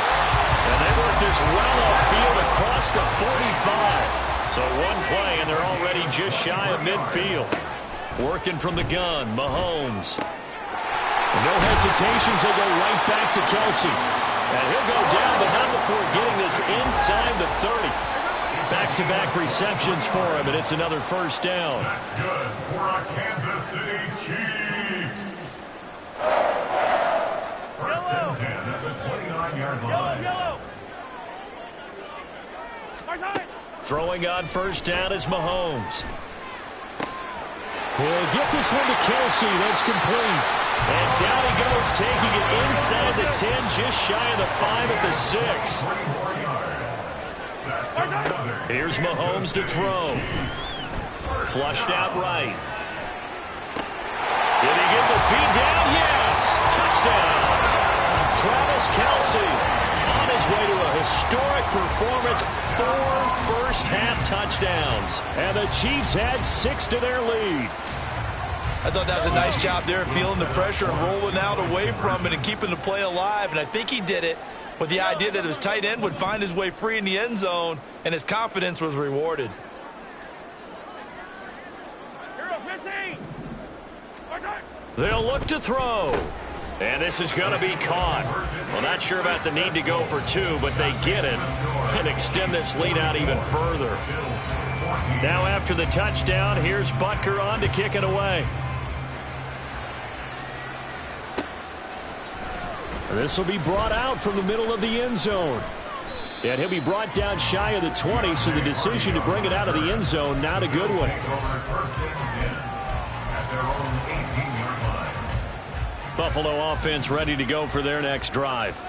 And they work this well upfield across the 45. So one play, and they're already just shy of midfield. Working from the gun, Mahomes. No hesitations, they'll go right back to Kelsey. And he'll go down, but not before getting this inside the 30. Back-to-back receptions for him, and it's another first down. That's good for our Kansas City Chiefs. 1st and 10 at the 29-yard line. Throwing on first down is Mahomes. He'll get this one to Kelsey. That's complete. And down he goes, taking it inside the 10, just shy of the 5 at the 6. Here's Mahomes to throw. Flushed out right. Did he get the feed down? Yes. Touchdown. Travis Kelsey on his way to a historic performance. 4 first-half touchdowns. And the Chiefs add 6 to their lead. I thought that was a nice job there, feeling the pressure and rolling out away from it and keeping the play alive. And I think he did it with the idea that his tight end would find his way free in the end zone, and his confidence was rewarded. They'll look to throw. And this is going to be caught. Well, not sure about the need to go for 2, but they get it and extend this lead out even further. Now after the touchdown, here's Butker on to kick it away. This will be brought out from the middle of the end zone. And he'll be brought down shy of the 20, so the decision to bring it out of the end zone, not a good one. Buffalo offense ready to go for their next drive.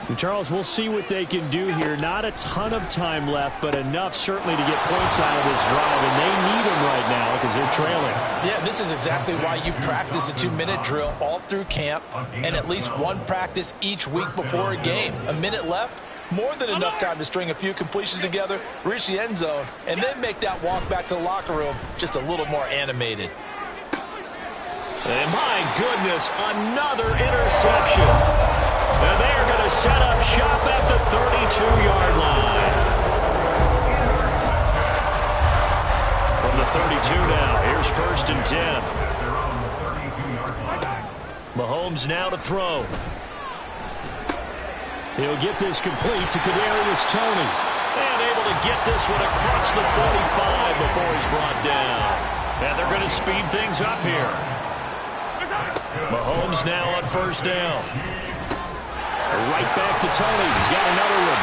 And Charles, we'll see what they can do here. Not a ton of time left, but enough certainly to get points out of this drive, and they need them right now because they're trailing. Yeah, this is exactly why you practice a 2-minute drill all through camp and at least one practice each week before a game. A minute left, more than enough time to string a few completions together, reach the end zone, and then make that walk back to the locker room just a little more animated. And my goodness, another interception. And they're going to set up shop at the 32-yard line. From the 32 now, here's 1st and 10. Mahomes now to throw. He'll get this complete to Kadarius Toney. And able to get this one across the 45 before he's brought down. And they're going to speed things up here. Mahomes now on 1st down. Right back to Toney. He's got another one.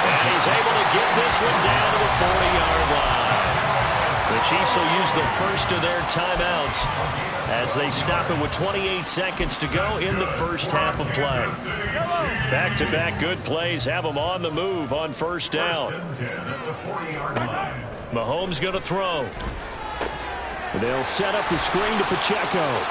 And he's able to get this one down to the 40-yard line. The Chiefs will use the first of their timeouts as they stop it with 28 seconds to go in the first half of play. Back-to-back good plays have them on the move on 1st down. Mahomes going to throw. They'll set up the screen to Pacheco.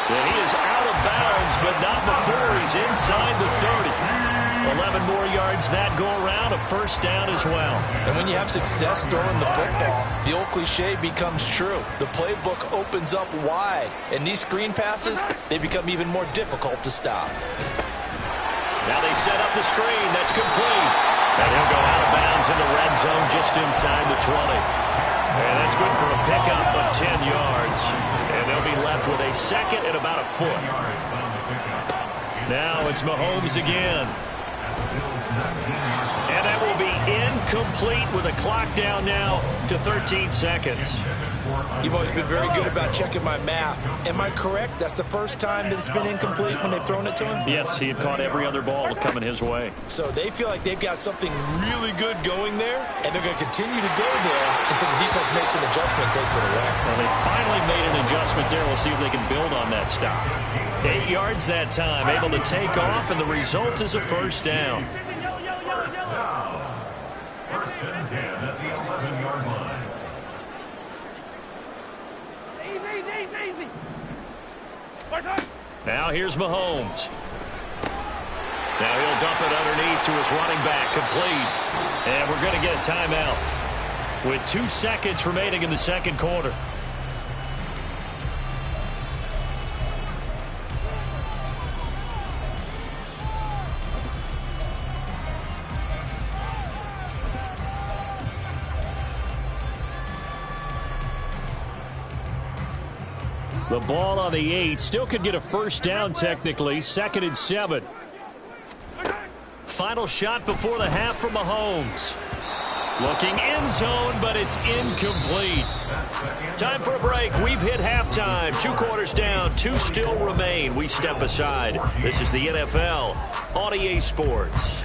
And he is out of bounds, but not before he's inside the 30. 11 more yards that go around, a 1st down as well. And when you have success throwing the football, the old cliche becomes true. The playbook opens up wide, and these screen passes, they become even more difficult to stop. Now they set up the screen. That's complete. And he'll go out of bounds in the red zone just inside the 20. And that's good for a pickup of 10 yards. And they'll be left with a 2nd and about a foot. Now it's Mahomes again. And that will be incomplete with a clock down now to 13 seconds. You've always been very good about checking my math. Am I correct? That's the first time that it's been incomplete when they've thrown it to him? Yes, he had caught every other ball coming his way. So they feel like they've got something really good going there, and they're going to continue to go there until the defense makes an adjustment and takes it away. Well, they finally made an adjustment there. We'll see if they can build on that stuff. 8 yards that time, able to take off, and the result is a 1st down. 1st and 10 at the 11-yard line. Easy. Now here's Mahomes. Now he'll dump it underneath to his running back, complete. And we're going to get a timeout with 2 seconds remaining in the 2nd quarter. The ball on the 8. Still could get a 1st down technically. 2nd and 7. Final shot before the half from Mahomes. Looking end zone, but it's incomplete. Time for a break. We've hit halftime. 2 quarters down. 2 still remain. We step aside. This is the NFL on EA Sports.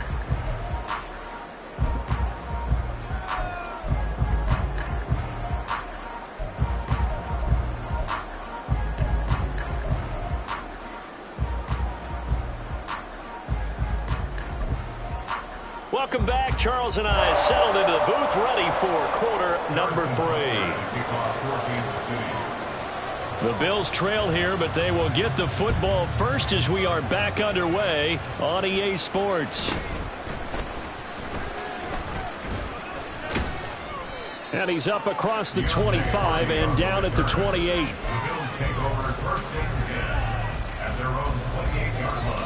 Welcome back. Charles and I settled into the booth ready for quarter number 3. The Bills trail here, but they will get the football first as we are back underway on EA Sports. And he's up across the 25 and down at the 28. The Bills take over 1st and 10 at their own 28-yard line.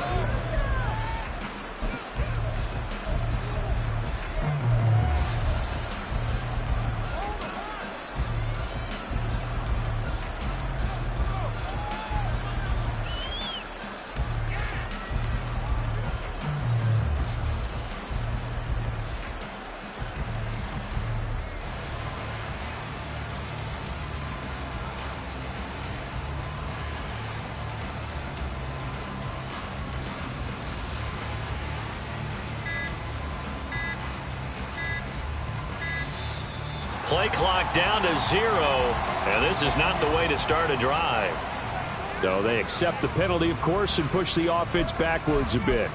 play clock down to 0, and this is not the way to start a drive. So they accept the penalty, of course, and push the offense backwards a bit.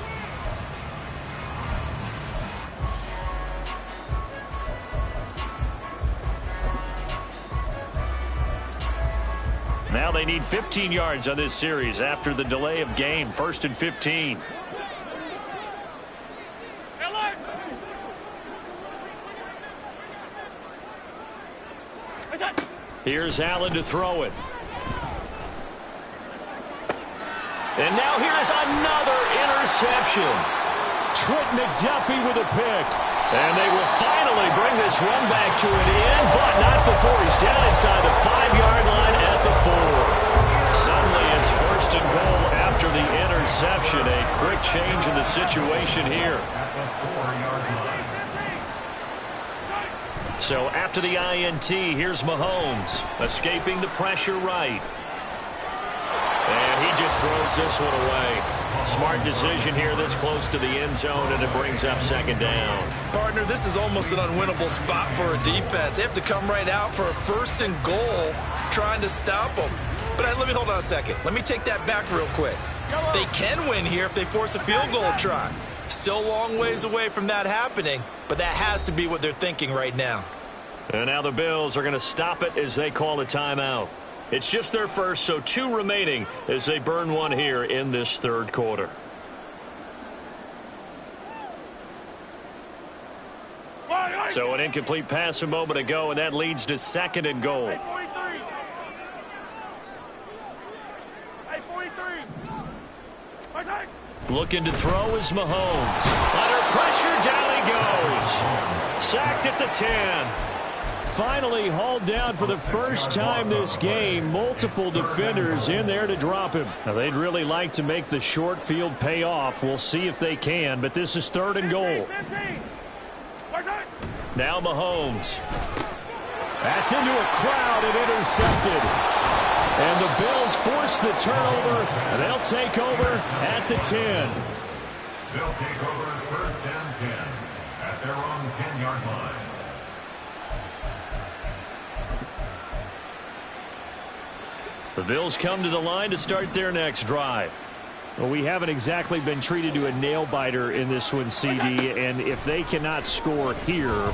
Now they need 15 yards on this series after the delay of game. 1st and 15. Here's Allen to throw it. And now here's another interception. Trent McDuffie with a pick. And they will finally bring this run back to an end, but not before he's down inside the 5-yard line at the 4. Suddenly it's 1st and goal after the interception. A quick change in the situation here. So after the INT, here's Mahomes, escaping the pressure right. And he just throws this one away. Smart decision here this close to the end zone, and it brings up 2nd down. Partner, this is almost an unwinnable spot for a defense. They have to come right out for a 1st and goal trying to stop them. But let me hold on a second. Let me take that back real quick. They can win here if they force a field goal try. Still a long ways away from that happening, but that has to be what they're thinking right now. And now the Bills are going to stop it as they call a timeout. It's just their first, so 2 remaining as they burn one here in this 3rd quarter. So an incomplete pass a moment ago, and that leads to 2nd and goal. Looking to throw is Mahomes. Under pressure, down he goes. Sacked at the 10. Finally hauled down for the first time this game. Multiple defenders in there to drop him. Now, they'd really like to make the short field pay off. We'll see if they can, but this is 3rd and goal. Now Mahomes. That's into a crowd and intercepted. And the Bills force the turnover, and they'll take over at the 10. They'll take over 1st and 10 at their own 10-yard line. The Bills come to the line to start their next drive. Well, we haven't exactly been treated to a nail-biter in this one, CD, and if they cannot score here,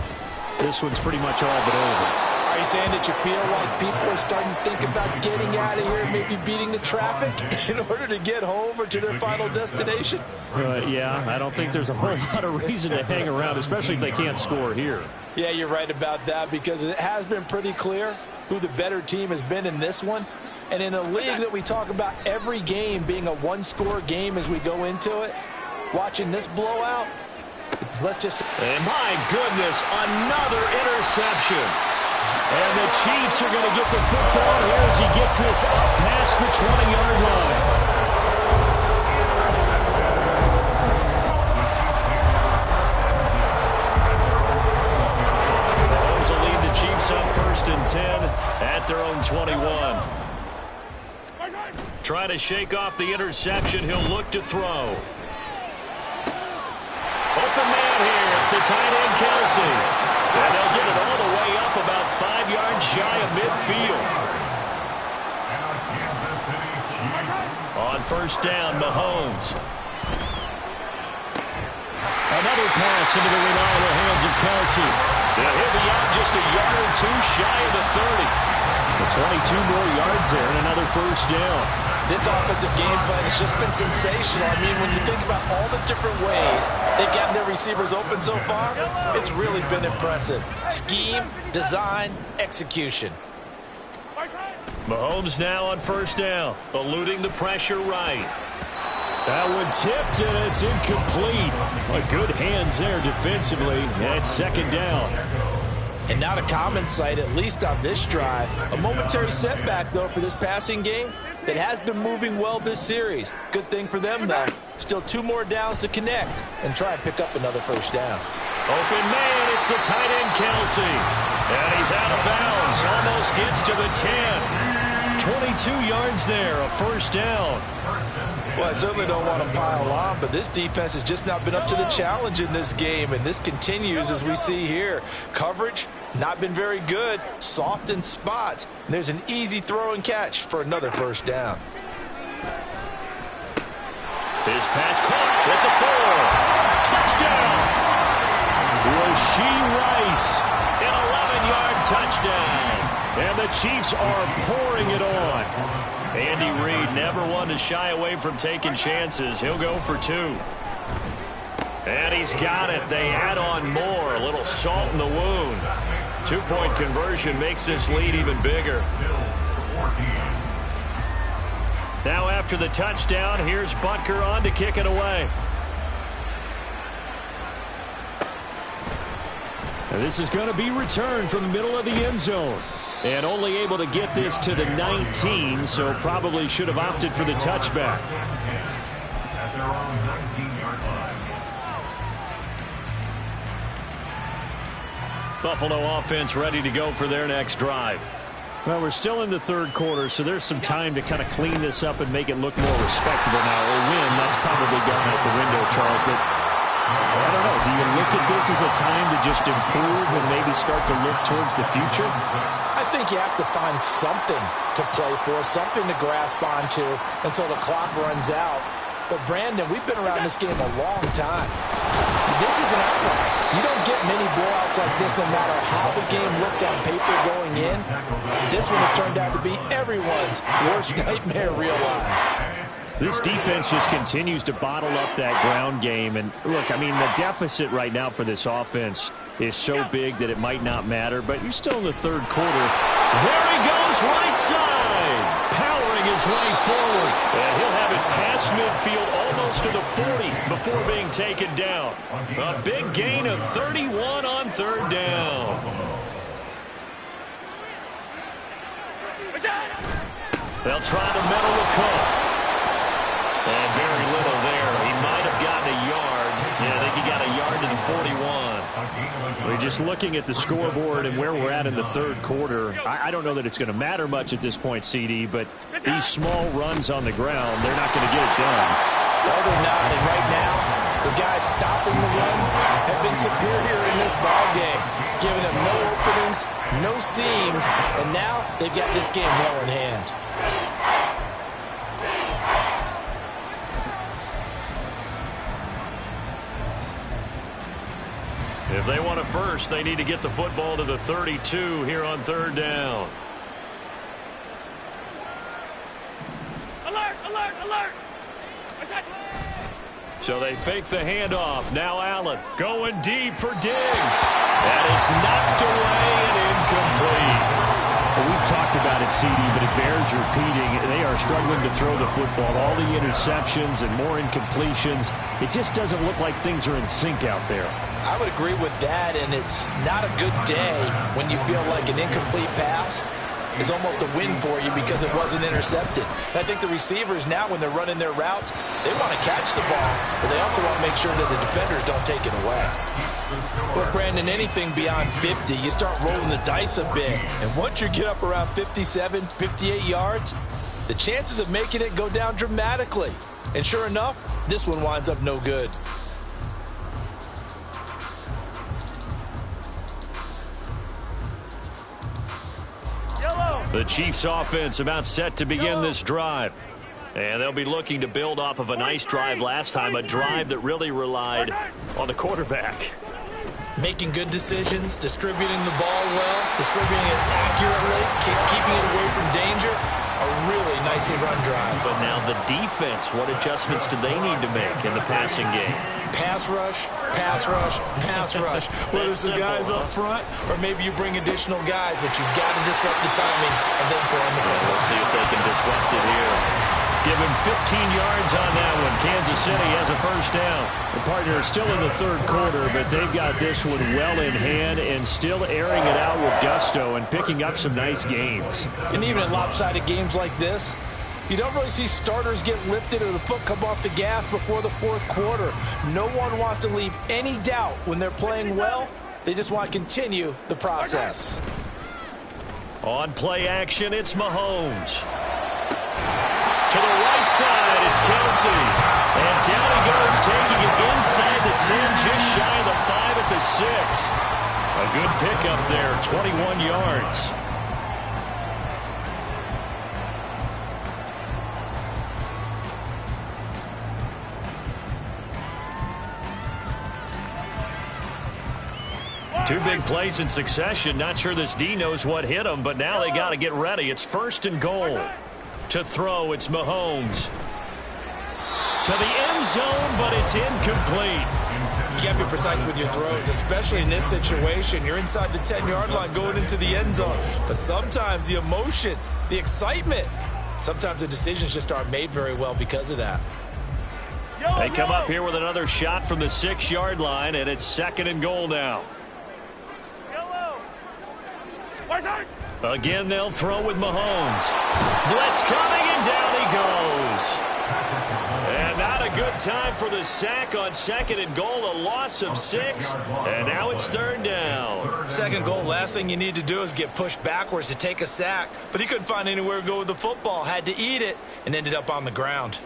this one's pretty much all but over. Are you saying that you feel like people are starting to think about getting out of here, maybe beating the traffic in order to get home or to their final destination? Yeah, I don't think there's a whole lot of reason to hang around, especially if they can't score here. Yeah, you're right about that, because it has been pretty clear who the better team has been in this one. And in a league that we talk about every game being a one-score game as we go into it, watching this blowout, let's just... And my goodness, another interception. And the Chiefs are going to get the football here as he gets this up past the 20-yard line. Mahomes will lead the Chiefs on 1st and 10 at their own 21. Trying to shake off the interception. He'll look to throw. Open man here. It's the tight end, Kelsey. And they'll get it all the way up about 5 yards shy of midfield. On 1st down, Mahomes. Another pass into the reliable hands of Kelsey. He'll be out just a yard or 2 shy of the 30. 22 more yards there and another 1st down. This offensive game plan has just been sensational. I mean, when you think about all the different ways they've gotten their receivers open so far, it's really been impressive. Scheme, design, execution. Mahomes now on 1st down, eluding the pressure right. That one tipped, and it's incomplete. Good hands there defensively, and it's 2nd down. And not a common sight, at least on this drive. A momentary setback, though, for this passing game that has been moving well this series. Good thing for them, though. Still 2 more downs to connect and try and pick up another 1st down. Open man, it's the tight end, Kelsey. And he's out of bounds, almost gets to the 10. 22 yards there, a 1st down. Well, I certainly don't want to pile on, but this defense has just not been up to the challenge in this game, and this continues as we see here. Coverage, not been very good, soft in spots. There's an easy throw and catch for another first down. His pass caught at the 4. Touchdown. Rasheed Rice, an 11-yard touchdown. And the Chiefs are pouring it on. Andy Reid never one to shy away from taking chances. He'll go for 2. And he's got it. They add on more. A little salt in the wound. 2-point conversion makes this lead even bigger. Now after the touchdown, here's Butker on to kick it away. And this is going to be returned from the middle of the end zone. And only able to get this to the 19, so probably should have opted for the touchback. At their own 19-yard line. Buffalo offense ready to go for their next drive. Well, we're still in the third quarter, so there's some time to kind of clean this up and make it look more respectable now. A win, that's probably gone out the window, Charles, but I don't know. Do you look at this as a time to just improve and maybe start to look towards the future? I think you have to find something to play for, something to grasp onto until the clock runs out. But, Brandon, we've been around this game a long time. This is an outlier. You don't get many blowouts like this no matter how the game looks on paper going in. This one has turned out to be everyone's worst nightmare realized. This defense just continues to bottle up that ground game. And, look, I mean, the deficit right now for this offense is so big that it might not matter. But you're still in the third quarter. There he goes, right side. Powering his way forward. And he'll have it past midfield almost to the 40 before being taken down. A big gain of 31 on third down. They'll try to meddle with Cook. And very little there. He might have gotten a yard. Yeah, I think he got a yard to the 41. We're just looking at the scoreboard and where we're at in the third quarter. I don't know that it's going to matter much at this point, CD, but these small runs on the ground, they're not going to get it done. No, they're not. And right now, the guys stopping the run have been superior in this ball game, giving them no openings, no seams, and now they've got this game well in hand. If they want it first, they need to get the football to the 32 here on third down. Alert, alert, alert. So they fake the handoff. Now Allen going deep for Diggs. And it's knocked away and incomplete. Well, we've talked about it, CD, but it bears repeating. They are struggling to throw the football. All the interceptions and more incompletions. It just doesn't look like things are in sync out there. I would agree with that, and it's not a good day when you feel like an incomplete pass is almost a win for you because it wasn't intercepted. And I think the receivers now, when they're running their routes, they want to catch the ball, but they also want to make sure that the defenders don't take it away. Look, Brandon, anything beyond 50, you start rolling the dice a bit. And once you get up around 57, 58 yards, the chances of making it go down dramatically. And sure enough, this one winds up no good. The Chiefs offense about set to begin this drive. And they'll be looking to build off of a nice drive last time, a drive that really relied on the quarterback. Making good decisions, distributing the ball well, distributing it accurately, keeping it away from danger. A really nicely run drive. But now the defense, what adjustments do they need to make in the passing game? Pass rush, pass rush, pass rush. Whether it's the guys up front or maybe you bring additional guys, but you've got to disrupt the timing of them throwing the football. We'll see if they can disrupt it here. Give him 15 yards on that one. Kansas City has a first down. The partner is still in the third quarter, but they've got this one well in hand and still airing it out with gusto and picking up some nice gains. And even in lopsided games like this, you don't really see starters get lifted or the foot come off the gas before the fourth quarter. No one wants to leave any doubt when they're playing well. They just want to continue the process. On play action, it's Mahomes. To the right side, it's Kelsey. And down he goes, taking it inside the 10, just shy of the 5 at the 6. A good pickup there, 21 yards. Two big plays in succession. Not sure this D knows what hit him, but now they got to get ready. It's 1st and goal. To throw, it's Mahomes. To the end zone, but it's incomplete. You can't be precise with your throws, especially in this situation. You're inside the 10-yard line going into the end zone. But sometimes the emotion, the excitement, sometimes the decisions just aren't made very well because of that. They come up here with another shot from the 6-yard line, and it's 2nd and goal now. Again, they'll throw with Mahomes. Blitz coming, and down he goes. And not a good time for the sack on 2nd and goal, a loss of 6. And now it's 3rd down. 2nd goal, last thing you need to do is get pushed backwards to take a sack. But he couldn't find anywhere to go with the football, had to eat it, and ended up on the ground.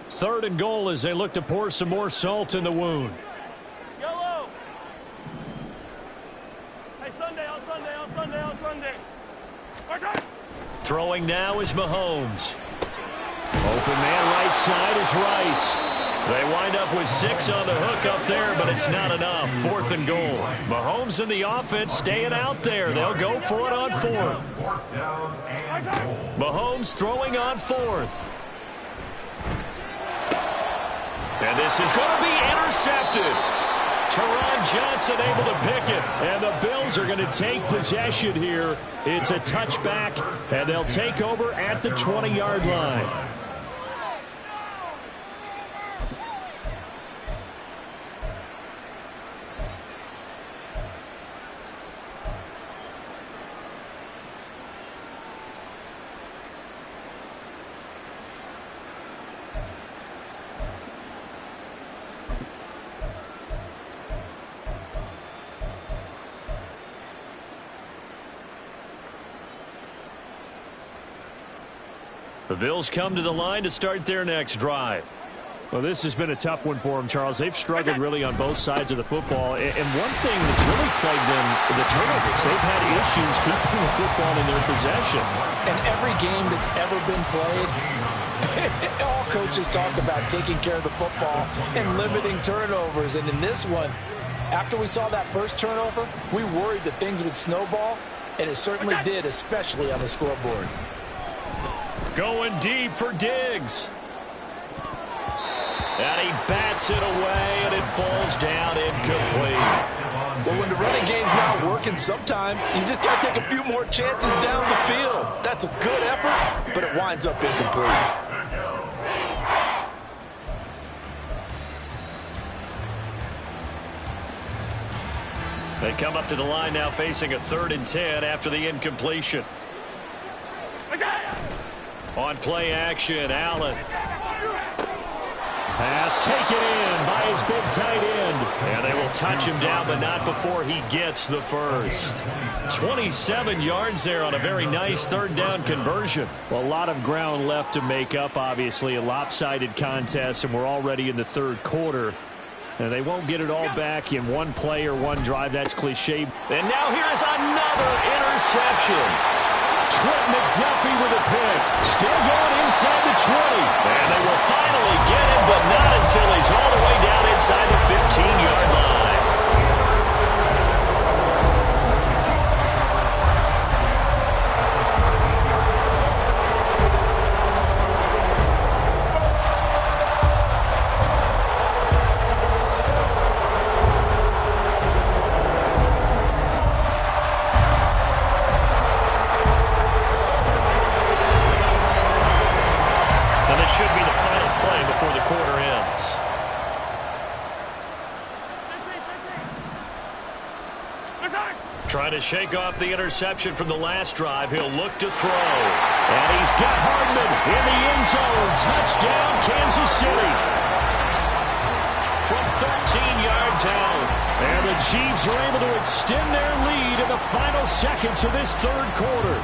Third and goal as they look to pour some more salt in the wound. Yellow. Hey, Sunday, on Sunday, on Sunday, on Sunday. Throwing now is Mahomes. Open man right side is Rice. They wind up with 6 on the hook up there, but it's not enough. 4th and goal. Mahomes and the offense staying out there. They'll go for it on 4th. Mahomes throwing on 4th. And this is going to be intercepted. Teron Johnson able to pick it. And the Bills are going to take possession here. It's a touchback, and they'll take over at the 20-yard line. The Bills come to the line to start their next drive. Well, this has been a tough one for them, Charles. They've struggled really on both sides of the football. And one thing that's really plagued them, the turnovers. They've had issues keeping the football in their possession. And every game that's ever been played, all coaches talk about taking care of the football and limiting turnovers. And in this one, after we saw that first turnover, we worried that things would snowball, and it certainly did, especially on the scoreboard. Going deep for Diggs. And he bats it away, and it falls down incomplete. Well, when the running game's not working, sometimes you just got to take a few more chances down the field. That's a good effort, but it winds up incomplete. They come up to the line now facing a 3rd and 10 after the incompletion. On play action, Allen. Pass taken in by his big tight end. And they will touch him down, but not before he gets the first. 27 yards there on a very nice 3rd down conversion. Well, a lot of ground left to make up, obviously. A lopsided contest, and we're already in the 3rd quarter. And they won't get it all back in one play or one drive. That's cliche. And now here's another interception. Trent McDuffie with a pick. Still going inside the 20. And they will finally get him, but not until he's all the way down inside the 15-yard line. Should be the final play before the quarter ends. Trying to shake off the interception from the last drive. He'll look to throw. And he's got Hardman in the end zone. Touchdown, Kansas City. From 13 yards out. And the Chiefs are able to extend their lead in the final seconds of this 3rd quarter.